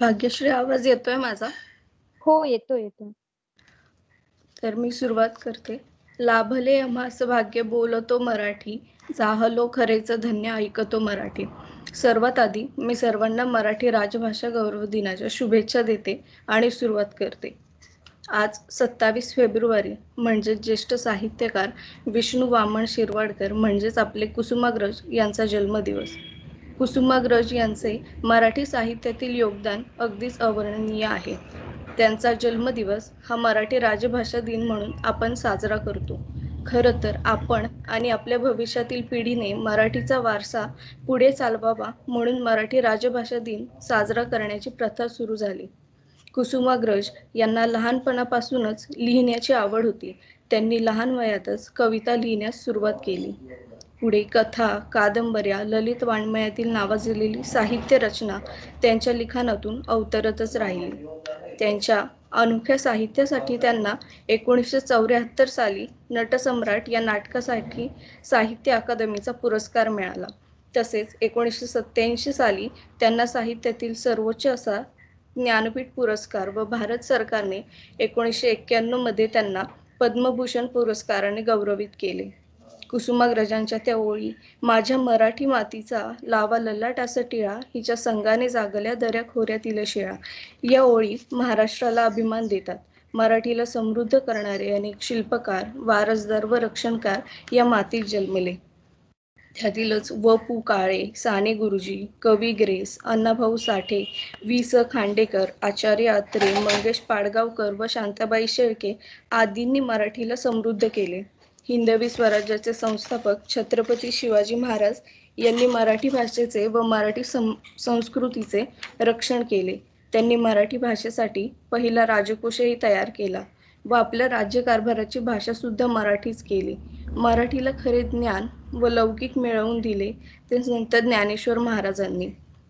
Speaker 6: भाग्यश्री, आवाज येतोय माझा?
Speaker 1: हो, येतोय.
Speaker 6: तर मी सुरुवात करते. लाभले आम्हास भाग्य बोलतो मराठी, जाहलो खरेच धन्य ऐकतो मराठी. सर्वात आधी मी सर्वांना मराठी राजभाषा गौरव दिनाच्या शुभेच्छा देते आणि सुरुवात करते. आज 27 फेब्रुवारी म्हणजे ज्येष्ठ साहित्यकार विष्णू वामन शिरवाडकर म्हणजेच आपले कुसुमाग्रज यांचा जन्मदिवस. कुसुमाग्रज यांचे मराठी साहित्यातील योगदान अगदीच अवर्णनीय आहे. त्यांचा जन्मदिवस हा मराठी राजभाषा दिन म्हणून आपण साजरा करतो. खरं तर आपण आणि आपल्या भविष्यातील पिढीने मराठीचा वारसा पुढे चालवावा म्हणून मराठी राजभाषा दिन साजरा करण्याची प्रथा सुरू झाली. कुसुमाग्रज यांना लहानपणापासूनच लिहिण्याची आवड होती. त्यांनी लहान वयातच कविता लिहिण्यास सुरुवात केली. पुढे कथा, कादंबऱ्या, ललित वाङ्मयातील नावाजलेली साहित्य रचना त्यांच्या लिखाणातून अवतरतच राहिली. त्यांच्या अनोख्या साहित्यासाठी त्यांना 1974 साली नटसम्राट या नाटकासाठी साहित्य अकादमीचा पुरस्कार मिळाला. तसेच 1987 साली त्यांना साहित्यातील सर्वोच्च असा ज्ञानपीठ पुरस्कार व भारत सरकारने 1991 मध्ये त्यांना पद्मभूषण पुरस्काराने गौरवित केले. कुसुमाग्रजांच्या त्या ओळी, माझ्या मराठी मातीचा लावा ललाटास टिळा, हिच्या संगाने जागल्या दऱ्या खोऱ्यातील शिळा, या ओळी महाराष्ट्राला अभिमान देतात. मराठीला समृद्ध करणारे अनेक शिल्पकार, वारसदार व रक्षणकार या मातीत जन्मले. त्यातीलच व.पु. काळे, साने गुरुजी, कवी ग्रेस, अण्णाभाऊ साठे, वि.स. खांडेकर, आचार्य अत्रे, मंगेश पाडगावकर व शांताबाई शेळके आदींनी मराठीला समृद्ध केले. हिंदवी स्वराज्याचे संस्थापक छत्रपती शिवाजी महाराज यांनी मराठी भाषेचे व मराठी संस्कृतीचे रक्षण केले. त्यांनी मराठी भाषेसाठी पहिला राजकोशही तयार केला व आपल्या राज्यकारभाराची भाषा सुद्धा मराठीच केली. मराठीला खरे ज्ञान व लौकिक मिळवून दिले ते संत ज्ञानेश्वर महाराजांनी.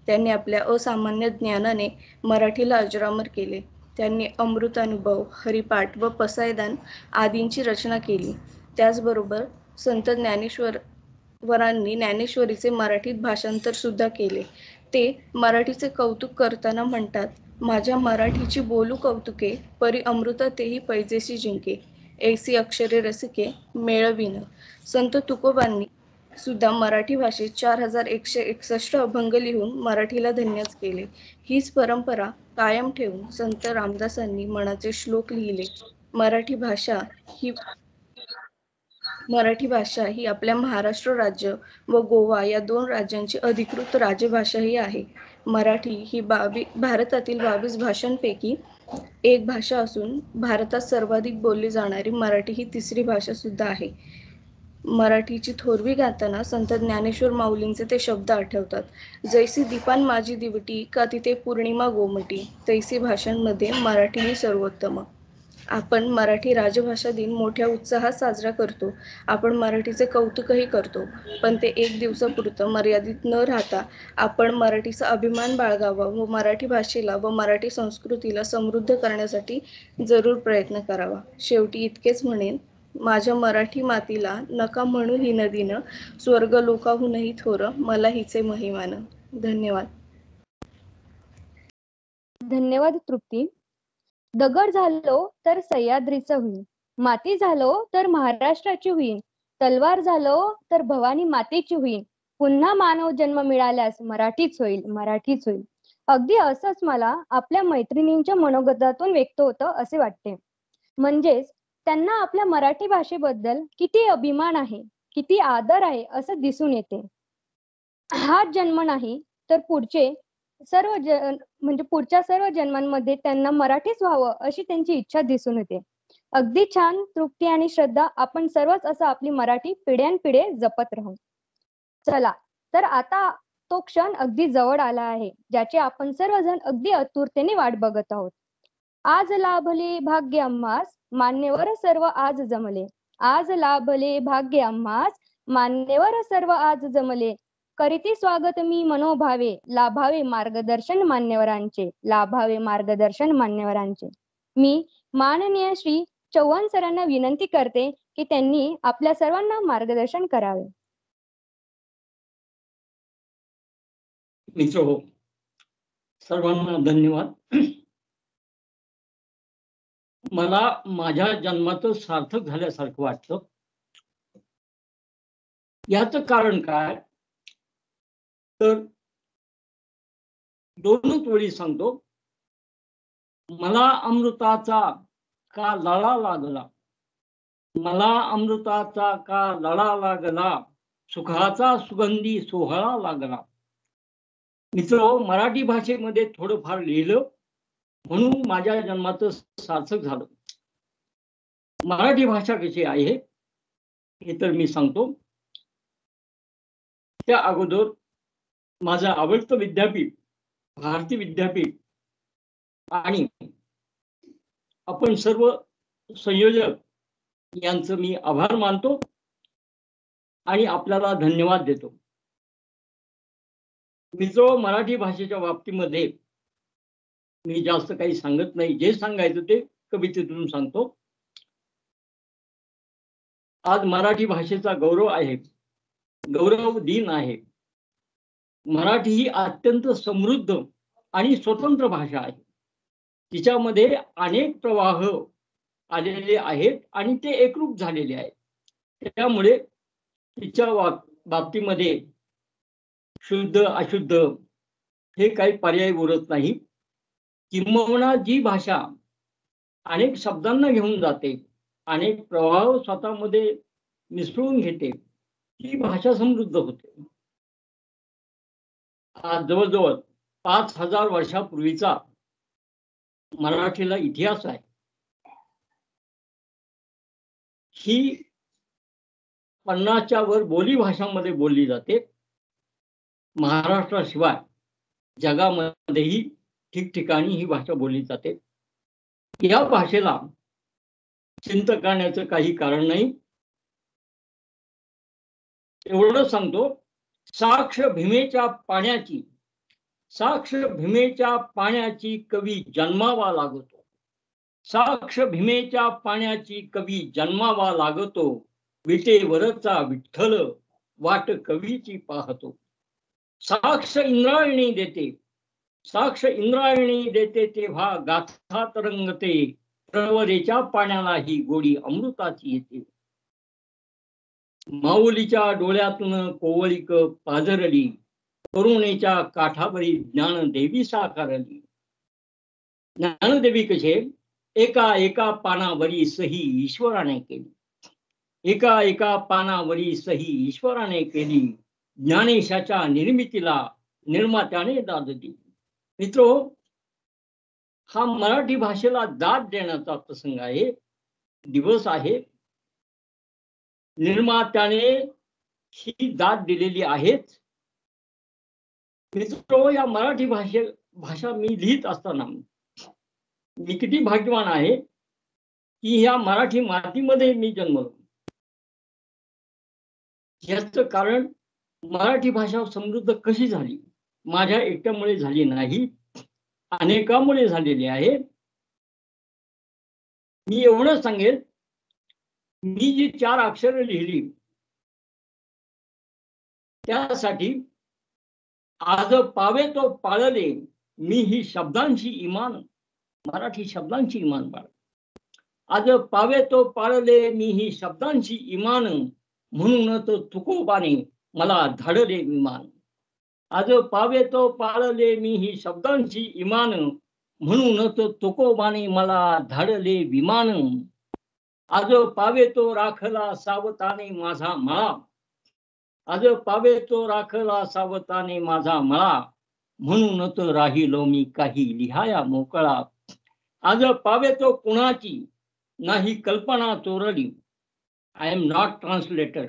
Speaker 6: त्यांनी आपल्या असामान्य ज्ञानाने मराठीला अजरामर केले. त्यांनी अमृतानुभव, हरिपाठ व पसायदान आदींची रचना केली. त्याचबरोबर संत ज्ञानेश्वरांनी ज्ञानेश्वरीचे मराठीत भाषांतर सुद्धा केले. ते मराठीचे कौतुक करताना म्हणतात, माझ्या मराठीची बोलू कौतुके, परी अमृता तेही पैजेशी जिंके, ऐसी अक्षरे रसिके मेळविन. संत तुकोबांनी सुद्धा मराठी भाषेत 4161 अभंग लिहून मराठीला धन्यच केले. हीच परंपरा कायम ठेवून संत रामदासांनी मनाचे श्लोक लिहिले. मराठी भाषा ही आपल्या महाराष्ट्र राज्य व गोवा या 2 राज्यांची अधिकृत राजभाषाही आहे. मराठी ही भारतातील 22 भाषांपैकी एक भाषा असून भारतात सर्वाधिक बोलली जाणारी मराठी ही 3री भाषा सुद्धा आहे. मराठीची थोरवी गाताना संत ज्ञानेश्वर माऊलींचे ते शब्द आठवतात. जैसी दीपान माझी दिवटी, का तिथे पौर्णिमा गोमटी, तैसी भाषांमध्ये मराठी ही सर्वोत्तम. आपण मराठी राजभाषा दिन मोठ्या उत्साहात साजरा करतो. आपण मराठीचे कौतुकही करतो. पण ते 1 दिवसापुरतं मर्यादित न राहता आपण मराठीचा अभिमान बाळगावा व मराठी भाषेला व मराठी संस्कृतीला समृद्ध करण्यासाठी जरूर प्रयत्न करावा. शेवटी इतकेच म्हणेन, माझ्या मराठी मातीला नका म्हणू ही नदीनं, स्वर्ग लोकाहूनही थोर मला हिचे महिमान. धन्यवाद.
Speaker 1: धन्यवाद तृप्ती. दगड झालो तर सह्याद्रीचं होईन, माती झालो तर महाराष्ट्राची होईन, तलवार झालो तर भवानी मातेची होईन, पुन्हा मानव जन्म मिळाल्यास मराठीच होईल, मराठीच होईल. अगदी असंच मला आपल्या मैत्रिणींच्या मनोगतातून व्यक्त होतं असे वाटते. म्हणजेच त्यांना आपल्या मराठी भाषेबद्दल किती अभिमान आहे, किती आदर आहे असं दिसून येते. हाच जन्म नाही तर पुढच्या सर्व जन्मांमध्ये त्यांना मराठीच व्हावं अशी त्यांची इच्छा दिसून येते. अगदी छान तृप्ती आणि श्रद्धा. आपण सर्वच असं आपली मराठी पिढ्यानपिढे जपत राहू. चला तर आता तो क्षण अगदी जवळ आला आहे, ज्याची आपण सर्वजण अगदी आतुरतेने वाट बघत आहोत. आज लाभले भाग्य आम्हास, मान्यवर सर्व आज जमले. आज लाभले भाग्य आम्हास, मान्यवर सर्व आज जमले. करीती स्वागत मी मनोभावे, लाभावे मार्गदर्शन मान्यवरांचे, लाभावे मार्गदर्शन मान्यवरांचे. मी माननीय श्री चव्हाण सरांना विनंती करते की त्यांनी आपल्या सर्वांना मार्गदर्शन करावे.
Speaker 7: मित्रहो, सर्वांना धन्यवाद. मला माझ्या जन्माचं सार्थक झाल्यासारखं वाटतं. याचं कारण काय तर 2च वेळी सांगतो. मला अमृताचा का लळा लागला, मला अमृताचा का लळा लागला, सुखाचा सुगंधी सोहळा लागला. मित्र, मराठी भाषेमध्ये थोडंफार लिहिलं म्हणून माझ्या जन्माचं सार्थक झालं. मराठी भाषा कशी आहे हे तर मी सांगतो. त्या अगोदर माझं आवडतं विद्यापीठ भारती विद्यापीठ आणि आपण सर्व संयोजक यांचं मी आभार मानतो आणि आपल्याला धन्यवाद देतो. मित्र, मराठी भाषेच्या बाबतीमध्ये मी जास्त काही सांगत नाही. जे सांगायचं ते कवितेतून सांगतो. आज मराठी भाषेचा गौरव आहे, गौरव दिन आहे. मराठी ही अत्यंत समृद्ध आणि स्वतंत्र भाषा आहे. तिच्यामध्ये अनेक प्रवाह आलेले आहेत आणि ते एकरूप झालेले आहेत. त्यामुळे तिच्या बाबतीमध्ये शुद्ध अशुद्ध हे काही पर्याय उरत नाही. किंबहुना जी भाषा अनेक शब्दांना घेऊन जाते, अनेक प्रवाह स्वतःमध्ये मिसळून घेते, ती भाषा समृद्ध होते. आज जवळजवळ 5000 वर्षापूर्वीचा मराठीला इतिहास आहे. ही 50च्या वर बोली भाषांमध्ये बोलली जाते. महाराष्ट्राशिवाय जगामध्येही ठिकठिकाणी ही भाषा बोलली जाते. या भाषेला चिंता करण्याचं काही कारण नाही. एवढं सांगतो, साक्ष भीमेच्या पाण्याची कवी जन्मावा लागतो. साक्ष भीमेच्या पाण्याची कवी जन्मावा लागतो. विटेवरचा विठ्ठल वाट कवीची पाहतो. साक्ष इंद्रायणी देते तेव्हा गाथा तरंगते. प्रवरेच्या पाण्याला ही गोडी अमृताची येते. माऊलीच्या डोळ्यातून कोवळीक पाझरली. करुणेच्या काठावरी ज्ञानदेवी साकारली. ज्ञानदेवी कसे? एका पानावरी सही ईश्वराने केली. एका पानावरी सही ईश्वराने केली. ज्ञानेशाच्या निर्मितीला निर्मात्याने दाद दिली. मित्रो, हा मराठी भाषेला दाद देण्याचा प्रसंग आहे, दिवस आहे. निर्मात्याने ही दाद दिलेली आहेच. मित्रो, या मराठी भाषा मी लिहित असताना मी किती भाग्यवान आहे की ह्या मराठी मातीमध्ये मी जन्मलो. याच कारण मराठी भाषा समृद्ध कशी झाली? माझ्या एकट्यामुळे झाली नाही, अनेकांमुळे झालेली आहे. मी एवढं सांगेल, मी जी 4 अक्षरं लिहिली त्यासाठी आज पावे तो पाळले मी ही शब्दांची इमान, मराठी शब्दांची इमान बाळ. आज पावे तो पाळले मी ही शब्दांची इमान, म्हणूनच तुकोबाने मला धाडले विमान. आज पावे तो पाळले मी ही शब्दांची इमान, म्हणूनच तुकोबाने मला धाडले विमान. आज पावे तो राखला सावताने माझा मळा. आज पावे तो राखला सावताने माझा मळा, म्हणूनच राहिलो मी काही लिहाया मोकळा. आज पावे तो कुणाची नाही कल्पना चोरली. I am not translator.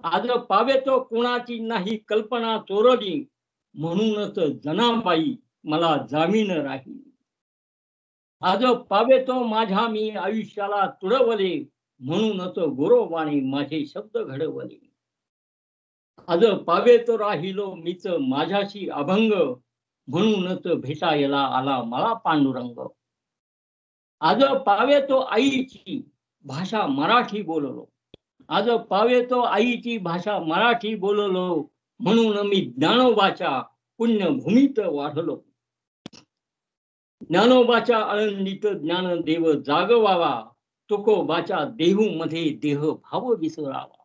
Speaker 7: आज पावे तो कुणाची नाही कल्पना चोरली, म्हणूनच जनाबाई मला जामीन राहिली. आज पावे तो माझ्या मी आयुष्याला तुडवले, म्हणूनच गोरोबाने माझे शब्द घडवले. आज पावे तो राहिलो मीच माझ्याशी अभंग, म्हणूनच भेटायला आला मला पांडुरंग. आज पावे तो आईची भाषा मराठी बोललो. आज पावे तो आईची भाषा मराठी बोललो, म्हणून मी ज्ञानोबाच्या पुण्यभूमीत वाढलो. ज्ञानोबाच्या आळंदीत ज्ञानदेव जागवावा, तुकोबाच्या देहू मध्ये देह भाव विसरावा.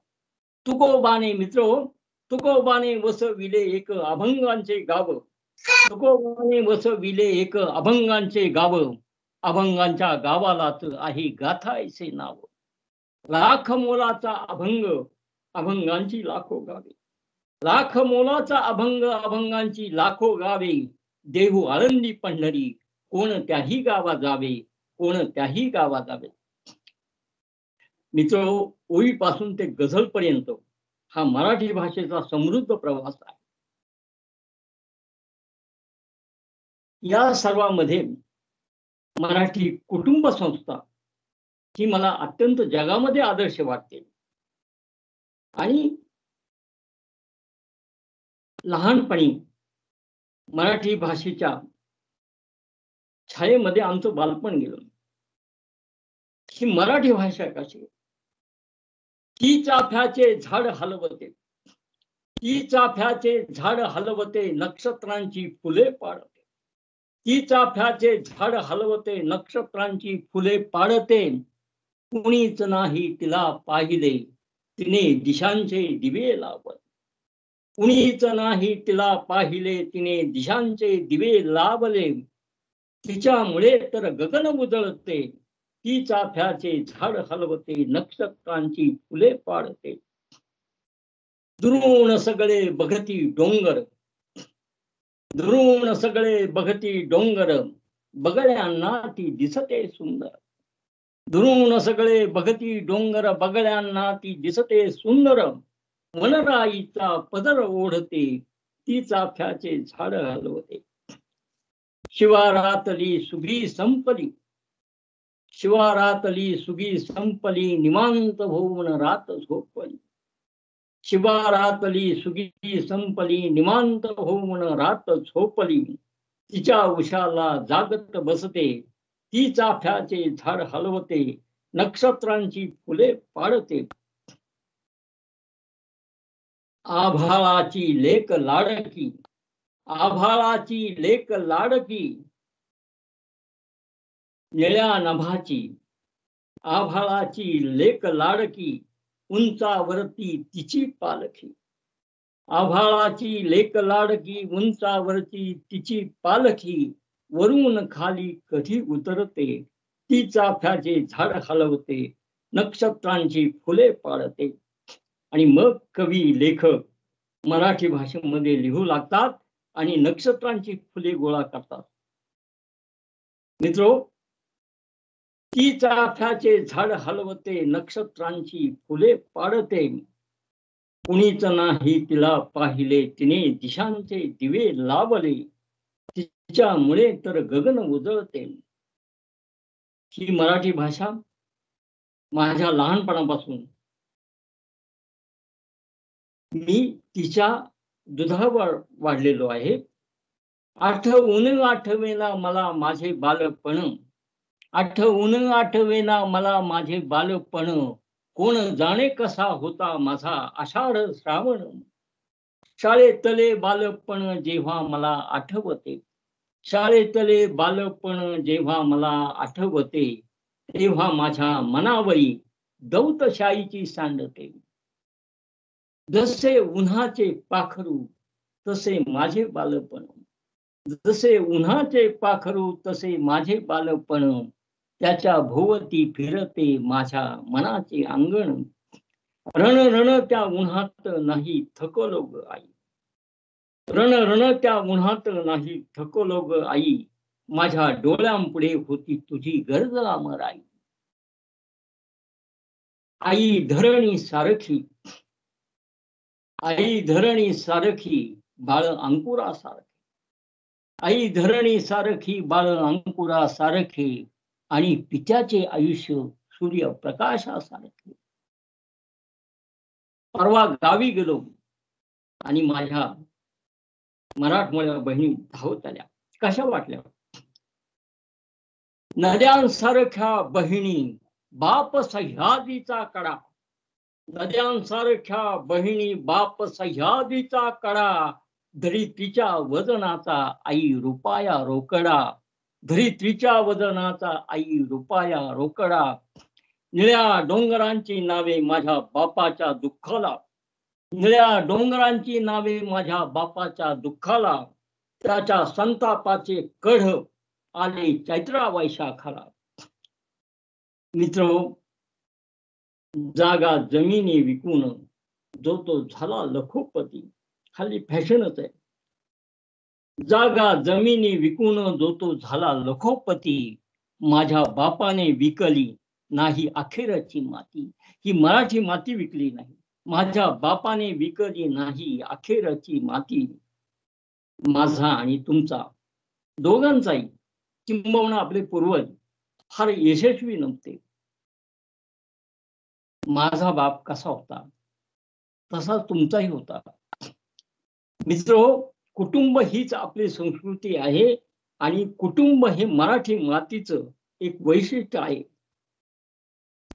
Speaker 7: तुकोबाने मित्रो, तुकोबाने वसविले एक अभंगांचे गाव. तुकोबाने वसविले एक अभंगांचे गाव. अभंगांच्या गावालाच आहे गाथा ऐसे नाव. लाख मोलाचा अभंग, अभंगांची लाखो गावे. लाख मोलाचा अभंग, अभंगांची लाखो गावे. देहू आळंदी पंढरी कोणत्याही गावा जावे, कोणत्याही गावा जावे. मित्रो, ओळीपासून ते गझलपर्यंत हा मराठी भाषेचा समृद्ध प्रवास आहे. या सर्वांमध्ये मराठी कुटुंब संस्था ही मला अत्यंत जगामध्ये आदर्श वाटते. आणि लहानपणी मराठी भाषेच्या छायेमध्ये आमचं बालपण गेलं. ही मराठी भाषा कशी? ती चाफ्याचे झाड हलवते, ती चाफ्याचे झाड हलवते, नक्षत्रांची फुले पाडते. ती चाफ्याचे झाड हलवते, नक्षत्रांची फुले पाडते. कुणीच नाही तिला पाहिले, तिने दिशांचे दिवे लावले. कुणीच नाही तिला पाहिले, तिने दिशांचे दिवे लावले. तिच्यामुळे तर गगन उजळते, ती चाफ्याचे झाड हलवते, नक्षत्रांची फुले पाडते. दुरून सगळे बघती डोंगर, दुरून सगळे बघती डोंगर, बगड्यांना ती दिसते सुंदर. दुरून सगळे बघती डोंगर, बगड्यांना ती दिसते सुंदर. वनराईचा पदर ओढते, ती चाफ्याचे झाड हलवते. शिवारातली सुगी संपली, शिवारातली सुगी संपली, निवांत होऊन रात झोपली. शिवारातली सुगी संपली, निमांत होऊन रात झोपली. तिच्या उशाला जागत बसते, ती चाफ्याचे झाड हलवते, नक्षत्रांची फुले पाडते. आभाळाची लेक लाडकी, आभाळाची लेक लाडकी, निळ्या नभाची, आभाळाची लेक लाडकी, उंचावरती तिची पालखी. आभाळाची लेक लाडकी, उंचावरती तिची पालखी, वरून खाली कधी उतरते, ती चाफ्याचे झाड हलवते, नक्षत्रांची फुले पाडते. आणि मग कवी लेखक मराठी भाषेमध्ये लिहू लागतात आणि नक्षत्रांची फुले गोळा करतात. मित्रो, ती चाफ्याचे झाड हलवते, नक्षत्रांची फुले पाडते. कुणीच नाही तिला पाहिले, तिने दिशांचे दिवे लावले, तिच्यामुळे तर गगन उजळते. ही मराठी भाषा माझ्या लहानपणापासून मी तिच्या दुधावर वाढलेलो आहे. आठवून आठवेना मला माझे बालपण, आठवून आठवेना मला माझे बालपण, कोण जाणे कसा होता माझा आषाढ श्रावण. शाळेतले बालपण जेव्हा मला आठवते, शाळेतले बालपण जेव्हा मला आठवते, तेव्हा माझ्या मनावरी दौतशाहीची सांडते. जसे उन्हाचे पाखरू तसे माझे बालपण, जसे उन्हाचे पाखरू तसे माझे बालपण, त्याच्या भोवती फिरते माझ्या मनाचे अंगण. रण रण त्या उन्हात नाही थकलो ग आई, रण रण त्या उन्हात नाही थकलो ग आई, माझ्या डोळ्यांपुढे होती तुझी गरज अमर आई. आई धरणी सारखी, आई धरणी सारखी बाळ अंकुरा सारखे, आई धरणी सारखी बाळ अंकुरा सारखे, आणि पित्याचे आयुष्य सूर्यप्रकाशासारखे. परवा गावी गेलो आणि माझ्या मराठमोळ्या बहिणी धावत आल्या. कशा वाटल्या? नद्यांसारख्या बहिणी बाप सह्याद्रीचा कडा, नद्यांसारख्या बहिणी बाप सह्याद्रीचा कडा, धरित्रीच्या वजनाचा आई रुपाया रोकडा, धरित्रीच्या वजनाचा आई रुपाया रोकडा. निळ्या डोंगरांची नावे माझ्या बापाच्या दुःखाला, निळ्या डोंगरांची नावे माझ्या बापाच्या दुःखाला, त्याच्या संतापाचे कढ आले चैत्रा वैशाखाला. मित्रो, जागा जमिनी विकून जो तो झाला लखोपती, खाली फॅशनच आहे. जागा जमिनी विकून जो तो झाला लखोपती, माझ्या बापाने विकली नाही अखेरची माती. ही मराठी माती विकली नाही, माझ्या बापाने विकली नाही अखेरची माती. माझा आणि तुमचा दोघांचाही, किंबहुना आपले पूर्वज फार यशस्वी नव्हते. माझा बाप कसा होता तसा तुमचाही होता. मित्र, कुटुंब हीच आपली संस्कृती आहे आणि कुटुंब हे मराठी मातीचं एक वैशिष्ट्य आहे.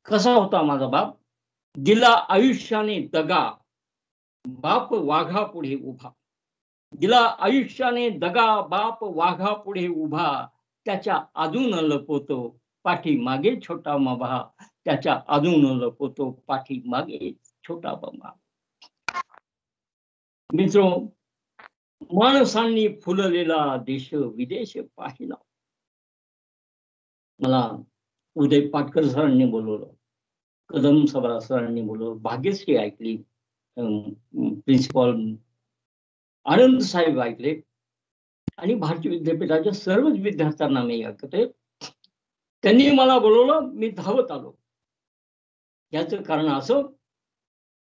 Speaker 7: कसा होता माझा बाप? दिला आयुष्याने दगा, बाप वाघा पुढे उभा. दिला आयुष्याने दगा, बाप वाघा पुढे उभा, त्याच्या अजून लपवतो पाठी मागे छोटा मभा, त्याच्या अजून लपवतो पाठी मागे छोटा मभा. मित्र, माणसांनी फुललेला देश विदेश पाहिला. मला उदय पाटकर सरांनी बोलवलं, कदम सबरा सरांनी बोलवलं, भाग्यश्री ऐकली, प्रिन्सिपॉल आनंद साहेब ऐकले आणि भारतीय विद्यापीठाच्या सर्वच विद्यार्थ्यांना मी ऐकते. त्यांनी मला बोलवलं, मी धावत आलो. याचं कारण असं,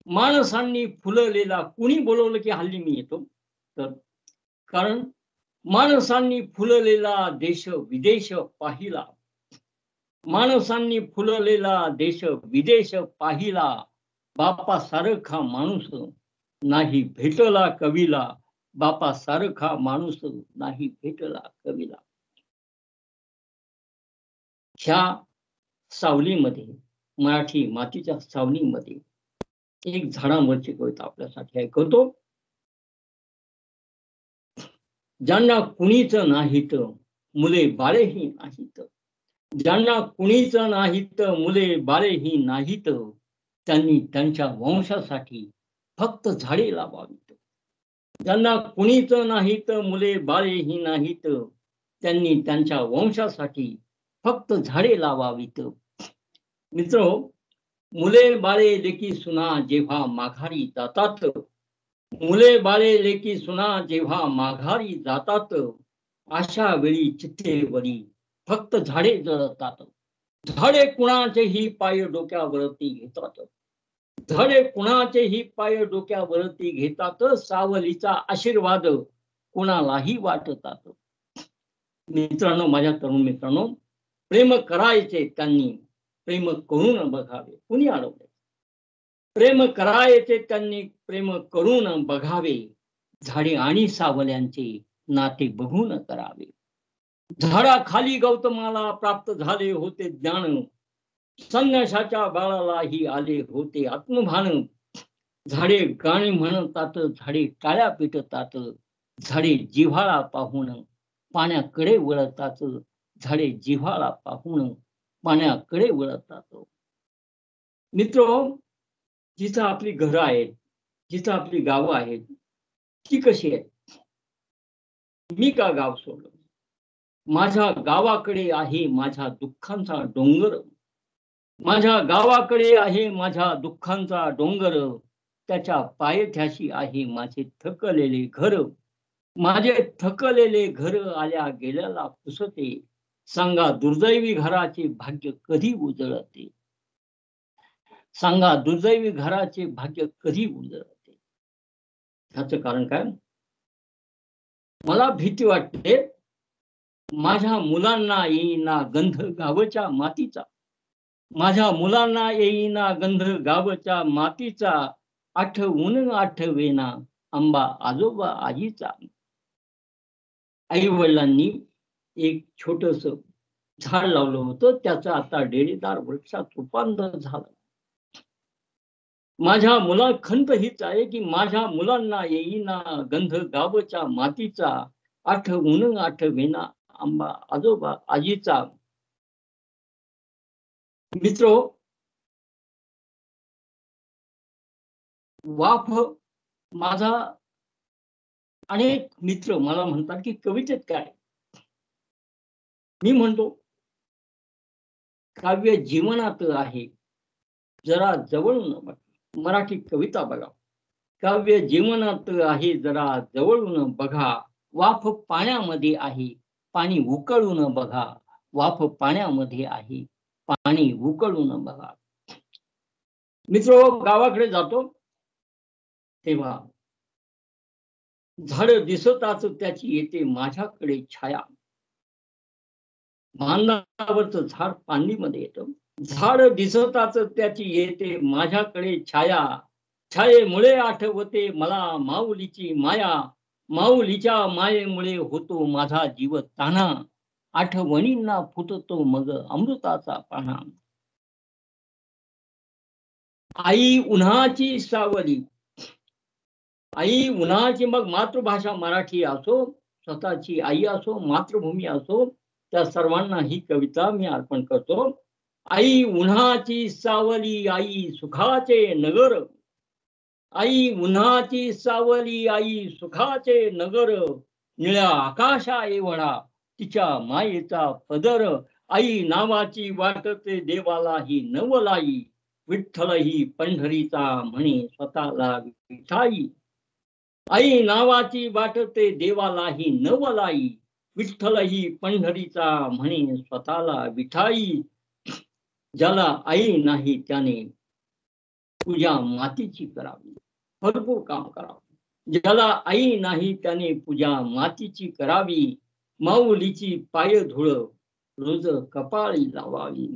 Speaker 7: माणसांनी फुललेला, कुणी बोलवलं की हल्ली मी येतो, तर कारण माणसांनी फुललेला देश विदेश पाहिला, माणसांनी फुललेला देश विदेश पाहिला, बापा सारखा माणूस नाही भेटला कवीला, बापा सारखा माणूस नाही भेटला कवीला. ह्या सावलीमध्ये, मराठी मातीच्या सावलीमध्ये एक झाडांवरची कविता आपल्यासाठी ऐकवतो. ज्यांना कुणीच नाहीत मुले बाळेही नाहीत, ज्यांना कुणीच नाहीत मुले बाळेही नाहीत, त्यांनी त्यांच्या वंशासाठी फक्त झाडे लावावीत. ज्यांना कुणीच नाहीत मुले बाळेही नाहीत, त्यांनी त्यांच्या वंशासाठी फक्त झाडे लावावीत. मित्र, मुले बाळे लेकी सुना जेव्हा माघारी जातात, मुले बाळे लेकी सुना जेव्हा माघारी जातात, अशा वेळी चिठ्ठीवरी फक्त झाडे जळतात. झाडे कुणाचेही पाय डोक्यावरती घेतात, झाडे कुणाचेही पाय डोक्यावरती घेतात, सावलीचा आशीर्वाद कुणालाही वाटतात. मित्रांनो, माझ्या तरुण मित्रांनो, प्रेम करायचे त्यांनी प्रेम करून बघावे. कुणी अडवले? प्रेम करायचे त्यांनी प्रेम करून बघावे, झाडे आणि सावल्यांचे नाते बघून करावे. झाडाखाली गौतमाला प्राप्त झाले होते ज्ञान, संन्याशाच्या बाळालाही आले होते आत्मभान. झाडे गाणी म्हणतात, झाडे टाळ्या पिटतात, झाडे जिव्हाळा पाहून पाण्याकडे वळतात, झाडे जिव्हाळा पाहून पाण्याकडे वळतात. मित्र, जिथं आपली घरं आहेत, जिथं आपली गावं आहेत, ती कशी आहेत? मी का गाव सोडलं? माझ्या गावाकडे आहे माझ्या दुःखांचा डोंगर, माझ्या गावाकडे आहे माझ्या दुःखांचा डोंगर, त्याच्या पायथ्याशी आहे माझे थकलेले घर. माझे थकलेले घर आल्या गेल्याला पुसते, सांगा दुर्दैवी घराचे भाग्य कधी उजळते, सांगा दुर्दैवी घराचे भाग्य कधी उजळते. ह्याचं कारण काय? मला भीती वाटते माझ्या मुलांना येईना गंध गावच्या मातीचा, माझ्या मुलांना येईना गंध गावच्या मातीचा, आठवून आठवेना आंबा आजोबा आजीचा. आई वडिलांनी एक छोटस झाड लावलं होतं, त्याचं आता डेरेदार वृक्षात रूपांतर झालं. माझ्या मुला खंत हीच आहे की माझ्या मुलांना येईना गंध गावच्या मातीचा, आठवून आठवेना आंबा आजोबा आजीचा. मित्र, वाफ माझा अनेक मित्र मला म्हणतात की कवितेत काय? मी म्हणतो काव्य जीवनात आहे, जरा जवळून बघा. मराठी कविता बघा. काव्य जीवनात आहे, जरा जवळून बघा. वाफ पाण्यामध्ये आहे, पाणी उकळून बघा. वाफ पाण्यामध्ये आहे, पाणी उकळून बघा. मित्र, गावाकडे जातो तेव्हा झाड दिसताच त्याची येते माझ्याकडे छाया. बांधावरचं झाड पांडीमध्ये येतं. झाड दिसताच त्याची येते माझ्याकडे छाया. छायेमुळे आठवते मला माऊलीची माया. माऊलीच्या मायेमुळे होतो माझा जीव तान्हा. आठवणींना फुटतो मग अमृताचा पाना. आई उन्हाची सावली, आई उन्हाची, मग मातृभाषा मराठी असो, स्वतःची आई असो, मातृभूमी असो, त्या सर्वांना ही कविता मी अर्पण करतो. आई उन्हाची सावली, आई सुखाचे नगर. आई उन्हाची सावली, आई सुखाचे नगर. निळ्या आकाशा एवढा तिच्या मायेचा पदर. आई नावाची वाटते देवालाही नवलाई. विठ्ठल ही पंढरीचा म्हणे स्वतःला विठाई. आई नावाची वाटते देवालाही नवलाई. विठ्ठल ही पंढरीचा म्हणे स्वतःला विठाई. ज्याला आई नाही त्याने पूजा मातीची करावी, भरपूर काम करावे. ज्याला आई नाही त्याने पूजा मातीची करावी. माऊलीची पाय धुळ रोज कपाळी लावावी.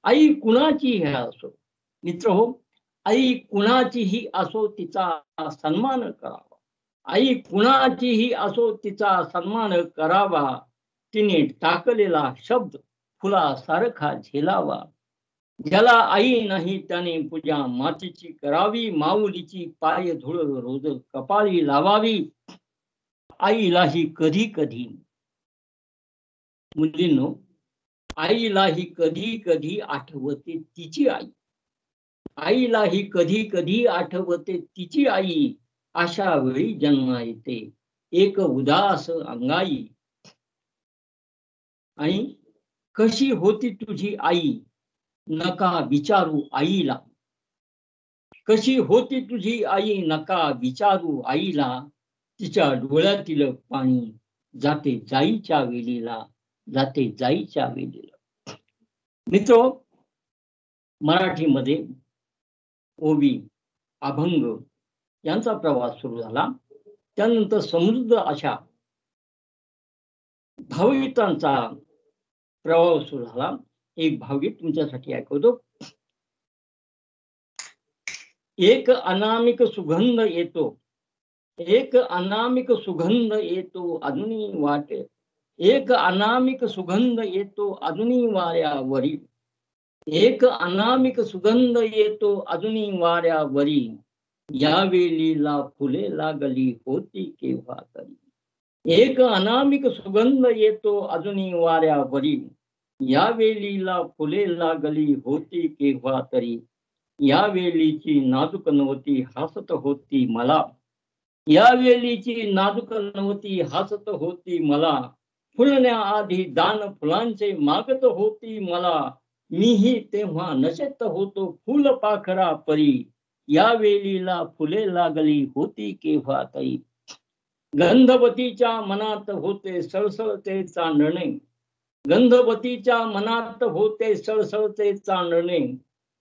Speaker 7: आई कुणाची हे असो. मित्र हो, आई कुणाचीही असो तिचा सन्मान करावा. आई कुणाचीही असो तिचा सन्मान करावा. तिने टाकलेला शब्द फुलासारखा झेलावा. ज्याला आई नाही त्याने पूजा मातीची करावी. माऊलीची पाय धुळ रोज कपाळी लावावी. आईलाही कधी कधी, मुलींनो, आईलाही कधी कधी आठवते तिची आई. आईलाही कधी कधी आठवते तिची आई. अशा वेळी जन्मा येते एक उदास अंगाई. आणि कशी होती तुझी आई नका विचारू आईला. कशी होती तुझी आई नका विचारू आईला. तिच्या डोळ्यातील पाणी जाते जाईच्या वेळेला. जाते जाईच्या वेळेला. मित्र, मराठीमध्ये ओवी, अभंग यांचा प्रवास सुरू झाला. त्यानंतर समृद्ध अशा भावगीतांचा प्रवास सुरू झाला. एक भावगीत तुमच्यासाठी ऐकवतो. एक अनामिक सुगंध येतो. एक अनामिक सुगंध येतो अजूनही वाटे. एक अनामिक सुगंध येतो अजूनही वाऱ्यावरी. एक अनामिक सुगंध येतो अजूनही वाऱ्यावरी. या वेलीला फुले लागली होती केव्हा तरी. एक अनामिक सुगंध येतो अजूनही वाऱ्यावरी. या वेलीला फुले लागली होती केव्हा तरी. या वेलीची नाजूक नव्हती हसत होती मला. या वेलीची नाजूक नव्हती हसत होती मला. फुलण्याआधी दान फुलांचे मागत होती मला. मीही तेव्हा नशेत होतो फुलपाखरा परी. या वेलीला फुले लागली होती केव्हा तरी. गंधवतीच्या मनात होते सळसळते चांदणे. गंधवतीच्या मनात होते सळसळते चांदणे.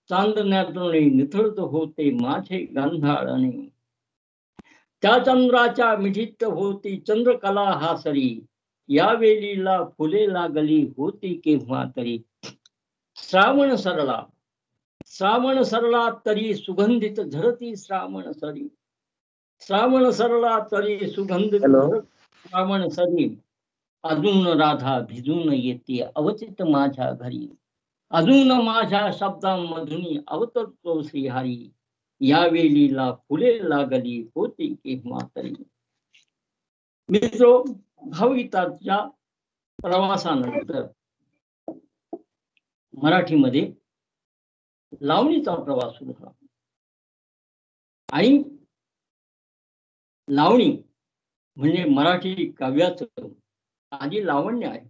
Speaker 7: चांदण्यातून निथळत होते माझे गांधाळणे. त्या चंद्राच्या मिठीत होती चंद्रकला हासरी. या वेलीला फुले लागली होती केव्हा तरी. श्रावण सरला, श्रावण सरला तरी सुगंधित झरती श्रावण सरी. श्रावण सरला तरी सुगंधित श्रावण सरी. अजून राधा भिजून येते अवचित माझ्या घरी. अजून माझ्या शब्दांमधून अवतरतो श्रीहरी. या वेलीला फुले लागली होती केव्हा तरी. मित्रो, भावगीताच्या प्रवासानंतर मराठीमध्ये लावणीचा प्रवास सुरू झाला. आणि लावणी म्हणजे मराठी काव्याचं आधी लावण्य आहे.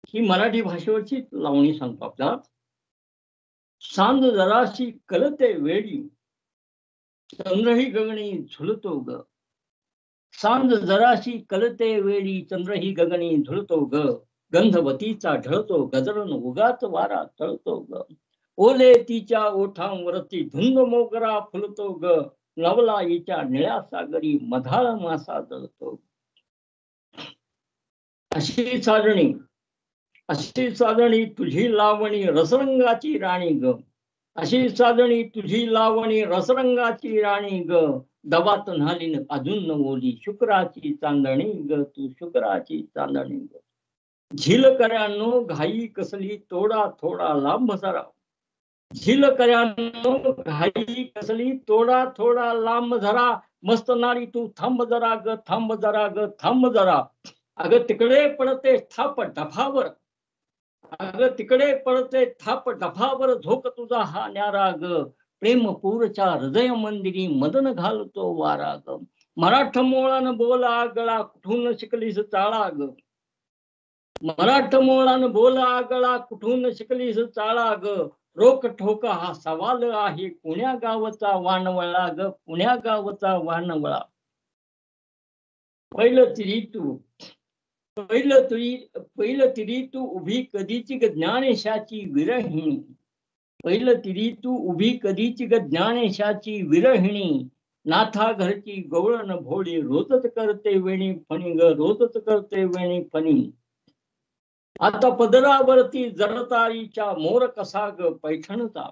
Speaker 7: ही मराठी भाषेवरची लावणी सांगतो आपल्याला. सांज जराशी कलते वेळी चंद्रही गगनी झुलतो ग. सांज जराशी कलते वेळी चंद्रही गगनी झुलतो ग. गंधवतीचा ढळतो गजरण उगाच वारा तळतो ग. ओले तिच्या ओठांवरती धुंद मोगरा फुलतो ग. नवलाईच्या निळ्या सागरी मधाळ मासा जळतो. अशी साजणी, अशी साजणी तुझी लावणी रसरंगाची राणी ग. अशी साजणी तुझी लावणी रसरंगाची राणी ग. दवात न्हालीन अजून न ओली शुक्राची चांदणी ग. तू शुक्राची चांदणी ग. झिलकऱ्यांनो घाई कसली तोडा थोडा लांब जरा. झिलकऱ्यांनो घाई कसली तोडा थोडा लांब जरा. मस्त नारी तू थांब जरा ग. थांब जरा ग. थांब जरा. अगं तिकडे पडते थाप डफावर. अगं तिकडे पडते थाप डफावर. झोक तुझा हा न्यारा ग. प्रेमपूरच्या हृदय मंदिरी मदन घालतो वारा ग. मराठ मोळान बोला गळा कुठून शिकलीस चाळा ग. मराठ मोळान बोला गळा कुठून शिकलीस चाळा ग. रोक ठोका हा सवाल आहे पुण्या गावचा वानवळा ग. पुण्या गावचा वानवळा. पहिलं तिरी तू, पहिलं तिरी तू उभी कधीची ग ज्ञानेशाची विरहिणी. पहिलं तिरी तू उभी कधीची ग ज्ञानेशाची विरहिणी. नाथा घरची गवळण भोळी रोजच करते वेणी फणी ग. रोजच करते वेणी फणी. आता पदरावरती जरतारीच्या मोर कसा ग पैठणचा.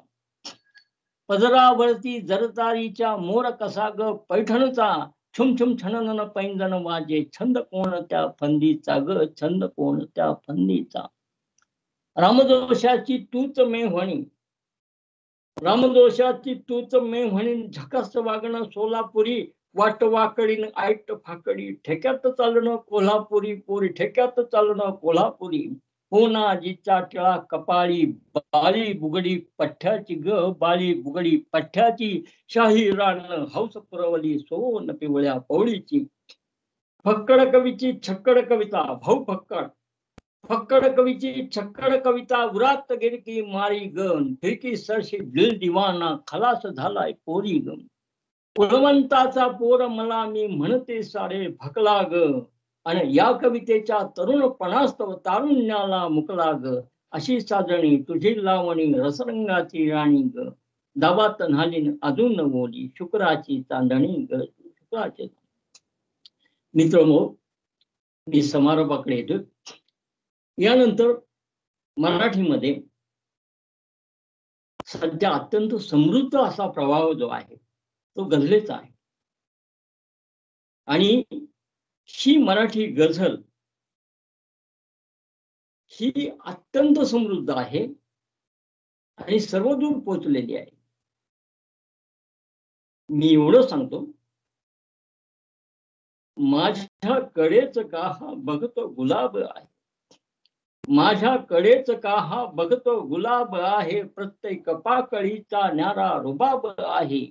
Speaker 7: पदरावरती जरतारीच्या मोर कसा ग पैठणचा, छुम छुम छणन पैंजण वाजे, छंद कोणत्या फंदीचा ग, छंद कोणत्या फंदीचा. रामदोषाची तूच मेव्हणी, रामदोषाची तूच मेव्हणी, झकास वागणं सोलापुरी, वाट वाकडीन आईट फाकडी, ठेक्यात चालणं कोल्हापुरी पोरी, ठेक्यात चालणं कोल्हापुरी. होनाजीचा टिळा कपाळी, बाळी बुगडी पठ्ठ्याची ग, बाळी बुगडी पठ्ठ्याची, शाही रान हौस पुरवली सोन पिवळ्या पौळीची. फक्कड कवीची छक्कड कविता, भाऊ फक्कड, फक्कड कवीची छक्कड कविता, उरात गिरकी मारी गण, फिरकी सरशी दिल दिवाना, खलास झालाय पोरी ग. कुलवंताचा पोर मला मी म्हणते सारे भकला ग, आणि या कवितेच्या तरुणपणास्तव तारुण्याला मुकला ग. अशी साजणी तुझी लावणी रसरंगाची राणी ग, दाबात न्हालीन अजून बोली, शुक्राची चांदणी ग, शुक्राची. मित्रांनो, मी समारोपाकडे येतो. यानंतर मराठीमध्ये सध्या अत्यंत समृद्ध असा प्रभाव जो आहे तो गझलेचा आहे. आणि ही मराठी गझल ही अत्यंत समृद्ध आहे आणि सर्वदूर पोचलेली आहे. मी एवढं सांगतो, माझ्याकडेच का हा बघतो गुलाब आहे, माझ्याकडेच का हा बघतो गुलाब आहे, प्रत्येक पाकळीचा न्यारा रुबाब आहे.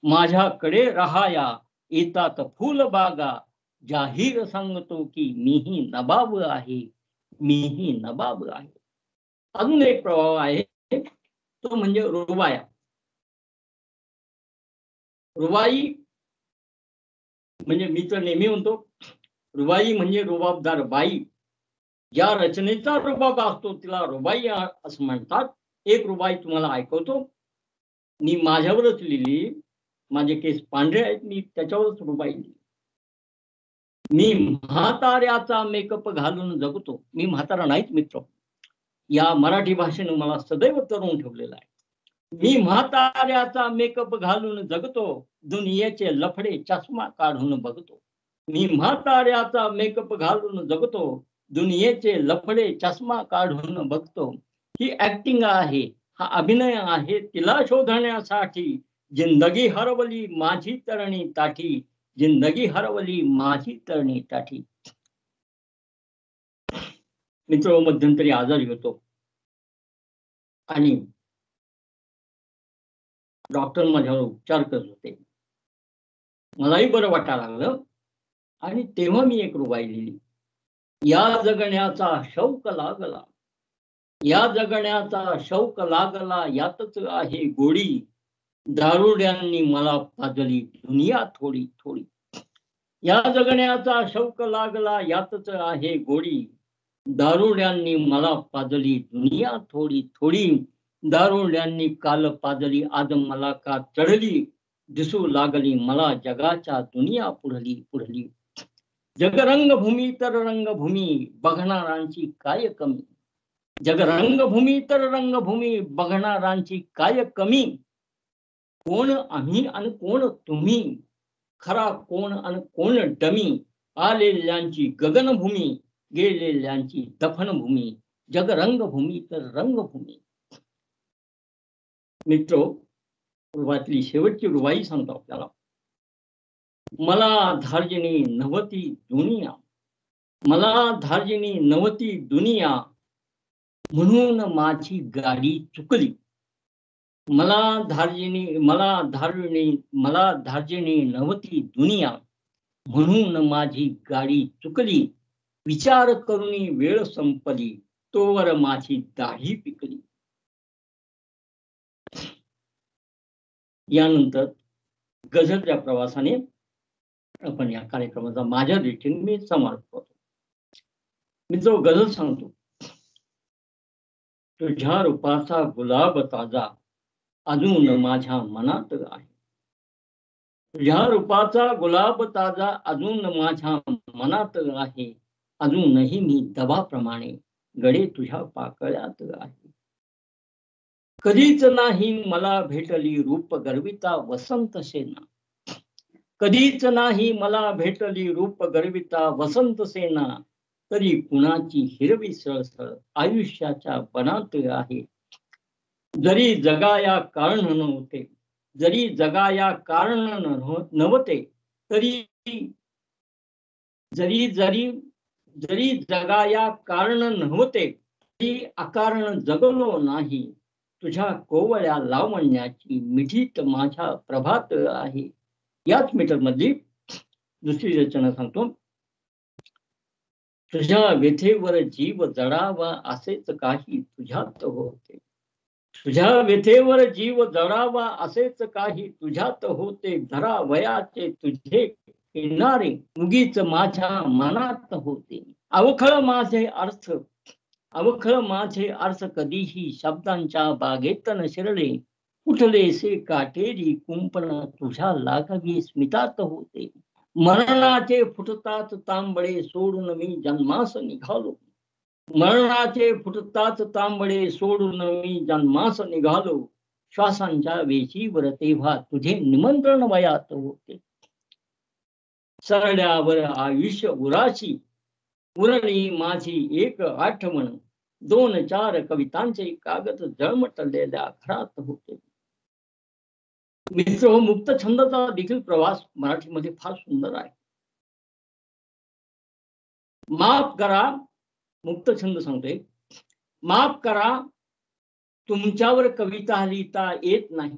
Speaker 7: माझ्याकडे राहाया येतात फुल बागा, जाहीर सांगतो की मीही नबाब आहे, मीही नबाब आहे. अजून एक प्रभाव आहे तो म्हणजे रुबाया. रुबाई म्हणजे मी तर नेहमी म्हणतो, रुबाई म्हणजे रुबाबदार बाई. ज्या रचनेचा रुबाब असतो तिला रुबाई असं म्हणतात. एक रुबाई तुम्हाला ऐकवतो. मी माझ्यावरच लिहिली, माझे केस पांढरे आहेत, मी त्याच्यावरच रुबाई लिहिली. मी म्हाताऱ्याचा मेकअप घालून जगतो. मी म्हातारा नाहीच मित्र, या मराठी भाषेने मला सदैव तरुण ठेवलेला आहे. मी म्हाताऱ्याचा मेकअप घालून जगतो, दुनियेचे लफडे चष्मा काढून बघतो. मी म्हाताऱ्याचा मेकअप घालून जगतो, दुनियेचे लफडे चष्मा काढून बघतो. ही ऍक्टिंग आहे, हा अभिनय आहे, तिला शोधण्यासाठी जिंदगी हरवली माझी तरणी ताठी, जिंदगी हरवली माझी तरणी ताठी. मित्र, मध्यंतरी आजारी होतो आणि डॉक्टर माझ्यावर उपचार करत होते. मलाही बरं वाटायला लागलं आणि तेव्हा मी एक रुबाई लिहिली. या जगण्याचा शौक लागला, या जगण्याचा शौक लागला, यातच आहे गोडी, दारुड्यांनी मला पाजली दुनिया थोडी थोडी. या जगण्याचा शौक लागला, यातच आहे गोडी, दारुड्यांनी मला पाजली दुनिया थोडी थोडी. दारुड्यांनी काल पाजली, आज मला का चढली, दिसू लागली मला जगाच्या दुनिया पुढली पुढली. जग रंगभूमी तर रंगभूमी, बघणारांची काय कमी, जग रंगभूमी तर रंगभूमी, बघणारांची काय कमी. कोण आम्ही आणि कोण तुम्ही, खरा कोण आणि कोण डमी, आलेल्यांची गगनभूमी, गेलेल्यांची दफनभूमी. जग रंगभूमी तर रंगभूमी. मित्रो, रुबाईतली शेवटची रुबाई सांगतो आपल्याला. मला धार्जिणी नव्हती दुनिया, मला धार्जिणी नव्हती दुनिया, म्हणून माझी गाडी चुकली. मला धार्जिणी नव्हती दुनिया, म्हणून माझी गाडी चुकली. विचार करून वेळ संपली, तोवर माझी दाढी पिकली. यानंतर गझलच्या प्रवासाने आपण या कार्यक्रमाचा माझ्या दृष्टीने मी समारोप करतो. मी जो गझल सांगतो, तुझ्या रूपाचा गुलाब ताजा अजून माझ्या मनात आहे. तुझ्या रूपाचा गुलाब ताजा अजून माझ्या मनात आहे. अजूनही मी दबाप्रमाणे गडे तुझ्या पाकळ्यात आहे. कधीच नाही मला भेटली रूप गर्विता वसंत सेना. कधीच नाही मला भेटली रूप गर्विता वसंत सेना. तरी कुणाची हिरवी सळसळ आयुष्याच्या बनात आहे. जरी जगाया कारण नव्हते, जरी जगाया कारण नव्हते, तरी जरी जरी जरी जगाया कारण नव्हते, तरी अकारण जगलो नाही. तुझ्या कोवळ्या लावण्याची मिठीत माझ्या प्रभात आहे. याच मीटर मधली दुसरी रचना सांगतो. तुझ्या व्यथेवर जीव जडावा असेच काही तुझ्यात होते. तुझ्या व्यथेवर जीव जडावा असेच काही तुझ्यात होते. धरा वयाचे तुझे किनारे उगीच माझ्या मनात होते. अवखळ माझे अर्थ, अवखळ माझे अर्थ कधीही शब्दांच्या बागेत न शिरले. उठलेसे काटेरी कुंपण तुझ्या लागावी स्मितात होते. मरणाचे फुटतात तांबडे सोडून मी जन्मास निघालो. मरणाचे फुटतात तांबडे सोडून मी जन्मास निघालो. श्वासांच्या वेशीवर तेव्हा तुझे निमंत्रण वयात होते. सरड्यावर आयुष्य उराशी उरली माझी एक आठवण. 2-4 कवितांचे कागद जळमटलेल्या घरात होते. मित्र, मुक्त छंदाचा देखील प्रवास मराठीमध्ये फार सुंदर आहे. माफ करा, मुक्त छंद सांगतोय. माफ करा, तुमच्यावर कविता लिहिता येत नाही.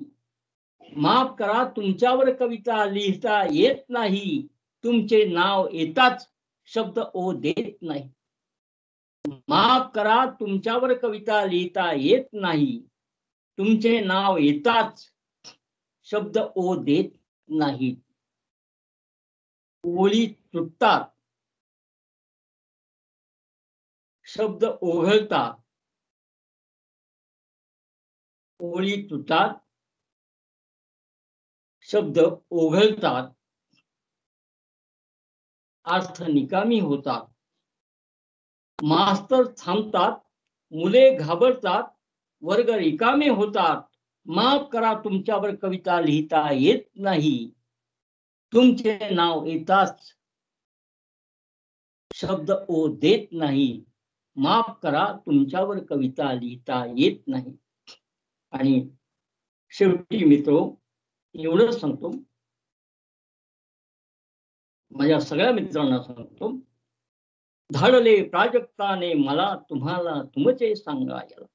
Speaker 7: माफ करा, तुमच्यावर कविता लिहिता येत नाही. तुमचे नाव येताच शब्द ओ देत नाही. माफ करा, तुमच्यावर कविता लिहिता येत नाही. तुमचे नाव येताच शब्द ओ देत नाही. ओळी तुटतात, शब्द ओघळतात. ओळी तुटतात, शब्द ओघळतात. अर्थ निकामी होतात. मास्तर थांबतात, मुले घाबरतात, वर्ग रिकामे होतात. माफ करा, तुमच्यावर कविता लिहिता येत नाही. तुमचे नाव येताच शब्द ओ देत नाही. माफ करा, तुमच्यावर कविता लिहिता येत नाही. आणि शेवटी मित्रो, एवढंच सांगतो, माझ्या सगळ्या मित्रांना सांगतो, धाडले प्राजक्ताने मला तुम्हाला तुमचे सांगायला.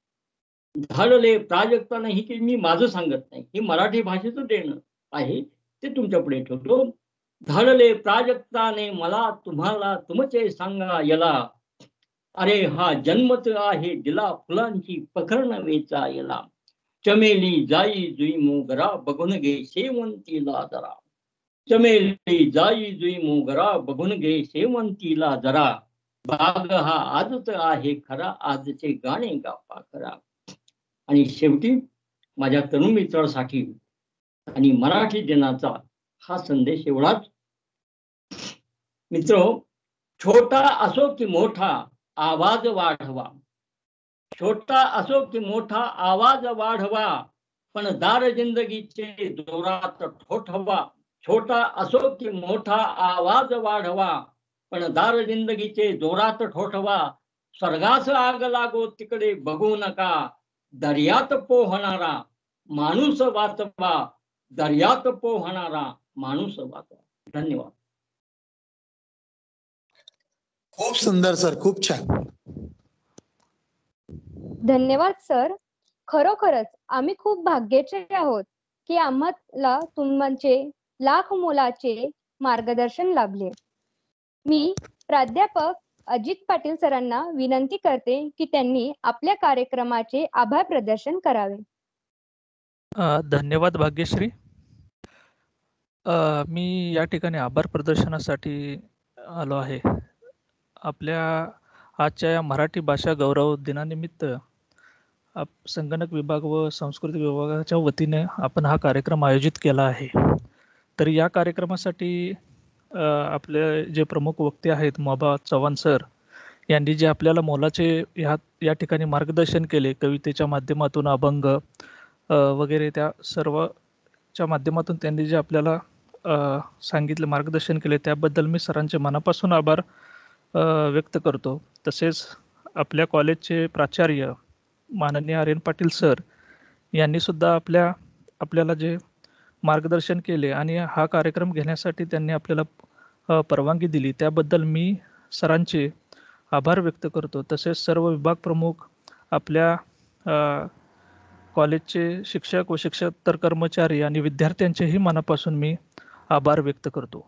Speaker 7: धाडले प्राजक्ताने ही की मी माझं सांगत नाही, ही मराठी भाषेचं देणं आहे, ते तुमच्या पुढे ठेवतो. धाडले प्राजक्ताने मला तुम्हाला तुमचे सांगायला. अरे हा जन्मत आहे दिला फुलांची पखरण वेचायला. चमेली जाई जुई मोगरा बघून घे शेवंतीला जरा. चमेली जाई जुई मोगरा बघून घे शेवंतीला जरा. बाग हा आजच आहे खरा, आजचे गाणे गापा खरा. आणि शेवटी माझ्या तरुण मित्रांसाठी आणि मराठी दिनाचा हा संदेश एवढाच. मित्र, छोटा असो की मोठा आवाज वाढवा. छोटा असो की मोठा आवाज वाढवा, पण दार जिंदगीचे जोरात ठोठवा. छोटा असो की मोठा आवाज वाढवा, पण दार जिंदगीचे जोरात ठोठवा. स्वर्गास आग लागो तिकडे बघू नका. दर्यात पोहणारा माणूस वाचवा. दर्यात पोहणारा माणूस वाचवा. धन्यवाद.
Speaker 2: खूप सुंदर सर, खूप छान.
Speaker 1: धन्यवाद सर. खरोखरच आम्ही खूप भाग्याचे आहोत की आम्हाला तुमचे लाख मोलाचे मार्गदर्शन लाभले. मी प्राध्यापक अजित पाटील सरांना विनंती करते की त्यांनी आपल्या कार्यक्रमाचे आभार प्रदर्शन करावे.
Speaker 8: धन्यवाद भाग्यश्री. मी या ठिकाणी आभार प्रदर्शनासाठी आलो आहे. आपल्या आजच्या या मराठी भाषा गौरव दिनानिमित्त संगणक विभाग व सांस्कृतिक विभागाच्या वतीने आपण हा कार्यक्रम आयोजित केला आहे. तर या कार्यक्रमासाठी आपले जे प्रमुख वक्ते आहेत मोहबा चव्हाण सर, यांनी जे आपल्याला मोलाचे या ठिकाणी मार्गदर्शन केले, कवितेच्या माध्यमातून अभंग वगैरे त्या सर्वच्या माध्यमातून त्यांनी जे आपल्याला सांगितले, मार्गदर्शन केले, त्याबद्दल मी सरांचे मनापासून आभार व्यक्त करतो. तसेच आपल्या कॉलेजचे प्राचार्य माननीय आर्यन पाटील सर यांनी सुद्धा आपल्याला जे मार्गदर्शन केले आणि हा कार्यक्रम घेण्यासाठी त्यांनी आपल्याला परवानगी दिली, त्याबद्दल मी सरांचे आभार व्यक्त करतो. तसेच सर्व विभाग प्रमुख, आपल्या कॉलेजचे शिक्षक व शिक्षकेतर कर्मचारी आणि विद्यार्थ्यांचेही मनापासून मी आभार व्यक्त करतो.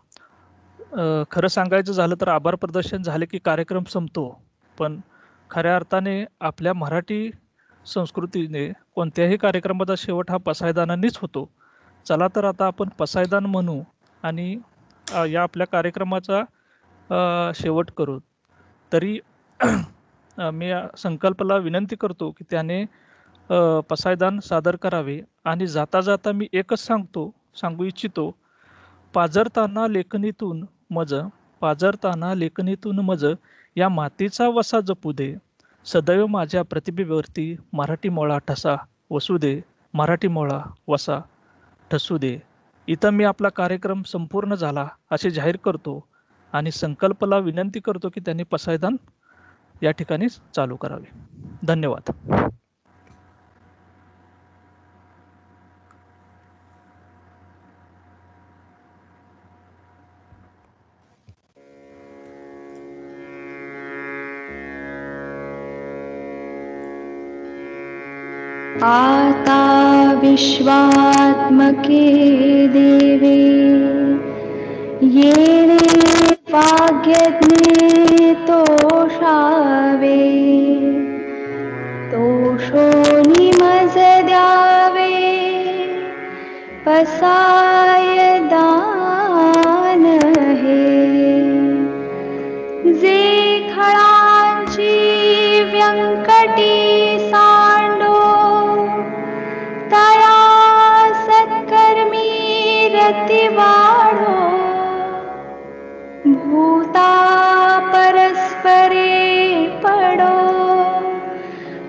Speaker 8: खरं सांगायचं झालं तर आभार प्रदर्शन झाले की कार्यक्रम संपतो, पण खऱ्या अर्थाने आपल्या मराठी संस्कृतीने कोणत्याही कार्यक्रमाचा शेवट हा पसायदानानेच होतो. चला तर आता आपण पसायदान म्हणू आणि या आपल्या कार्यक्रमाचा शेवट करू. तरी मी संकल्पला विनंती करतो की त्याने पसायदान सादर करावे. आणि जाता जाता मी एकच सांगू इच्छितो, पाजरताना लेखणीतून मज या मातीचा वसा जपू दे, सदैव माझ्या प्रतिभेवरती मराठी मोळा ठसा वसू दे, मराठी मोळा वसा ठसू दे. इथं मी आपला कार्यक्रम संपूर्ण झाला असे जाहीर करतो आणि संकल्पला विनंती करतो की त्यांनी पसायदान या ठिकाणी चालू करावे. धन्यवाद.
Speaker 9: आता विश्वात्मके देवे येणे भाग्यज्ञे तोषावे, तोषोनी मज द्यावे पसाय दान हे, जे खळांची व्यंकटी सांडो तया सत्कर्मी रती वाढो, भूता परस्परे पडो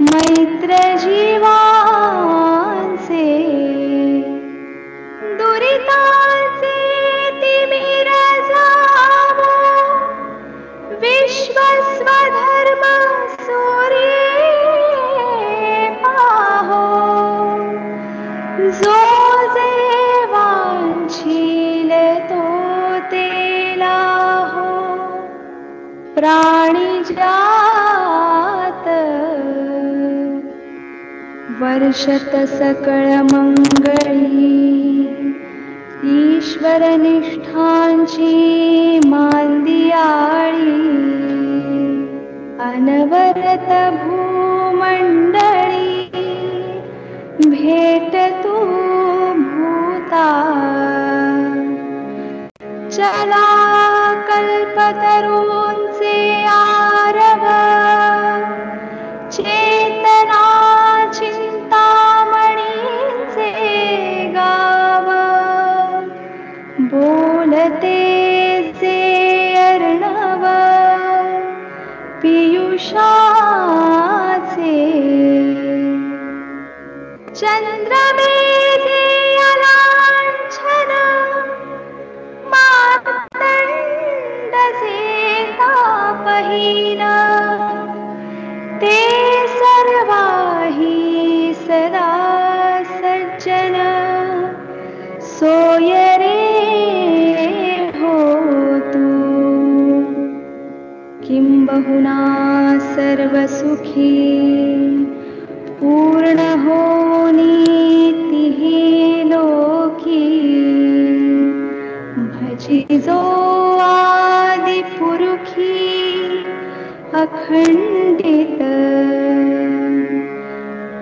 Speaker 9: मैत्र जीवांचे, दुरितांचे तिमिर जावो विश्व स्वधर्म सूर्ये पाहो, जो जे वांछील तो तेला हो, प्राणी जात वर्षत सकळ मंगळी, ईश्वर निष्ठांची मांदियाळी, अनवरत भूमंडळी भेट तू भूता, चला कल्पतरूंचे आरव, चेतना चिंतामणींचे गाव, बोलते जे अर्णव पियुषाचे, चंद्रमेधे अलांछन मार्तंडचे तापहीन, ते सर्वाही सदा सज्जन, सोय रे हो तू, किंबहुना सर्वसुखी पूर्ण होनी तिही लोकी, भजी जो आदि पुरुखी अखंडित,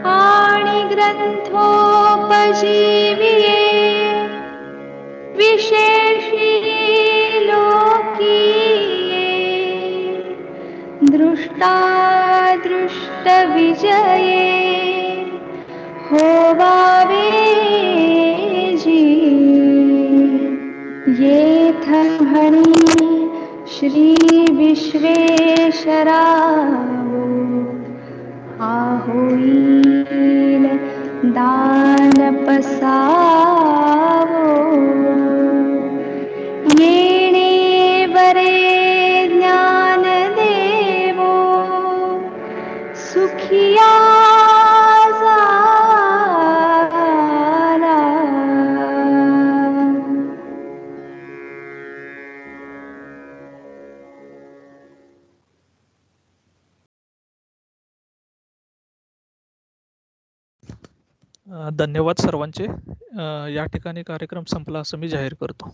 Speaker 9: आणि ग्रंथोपजीविये विशेषी लोकीये, दृष्टादृष्ट विजये होवावे जी, येथ म्हणी श्री विश्वेश्वरावो होईल दान पसावो येणे बरे ज्ञान देवो सुखिया झाला.
Speaker 8: धन्यवाद सर्वांचे. या ठिकाणी कार्यक्रम संपला असं मी जाहीर करतो.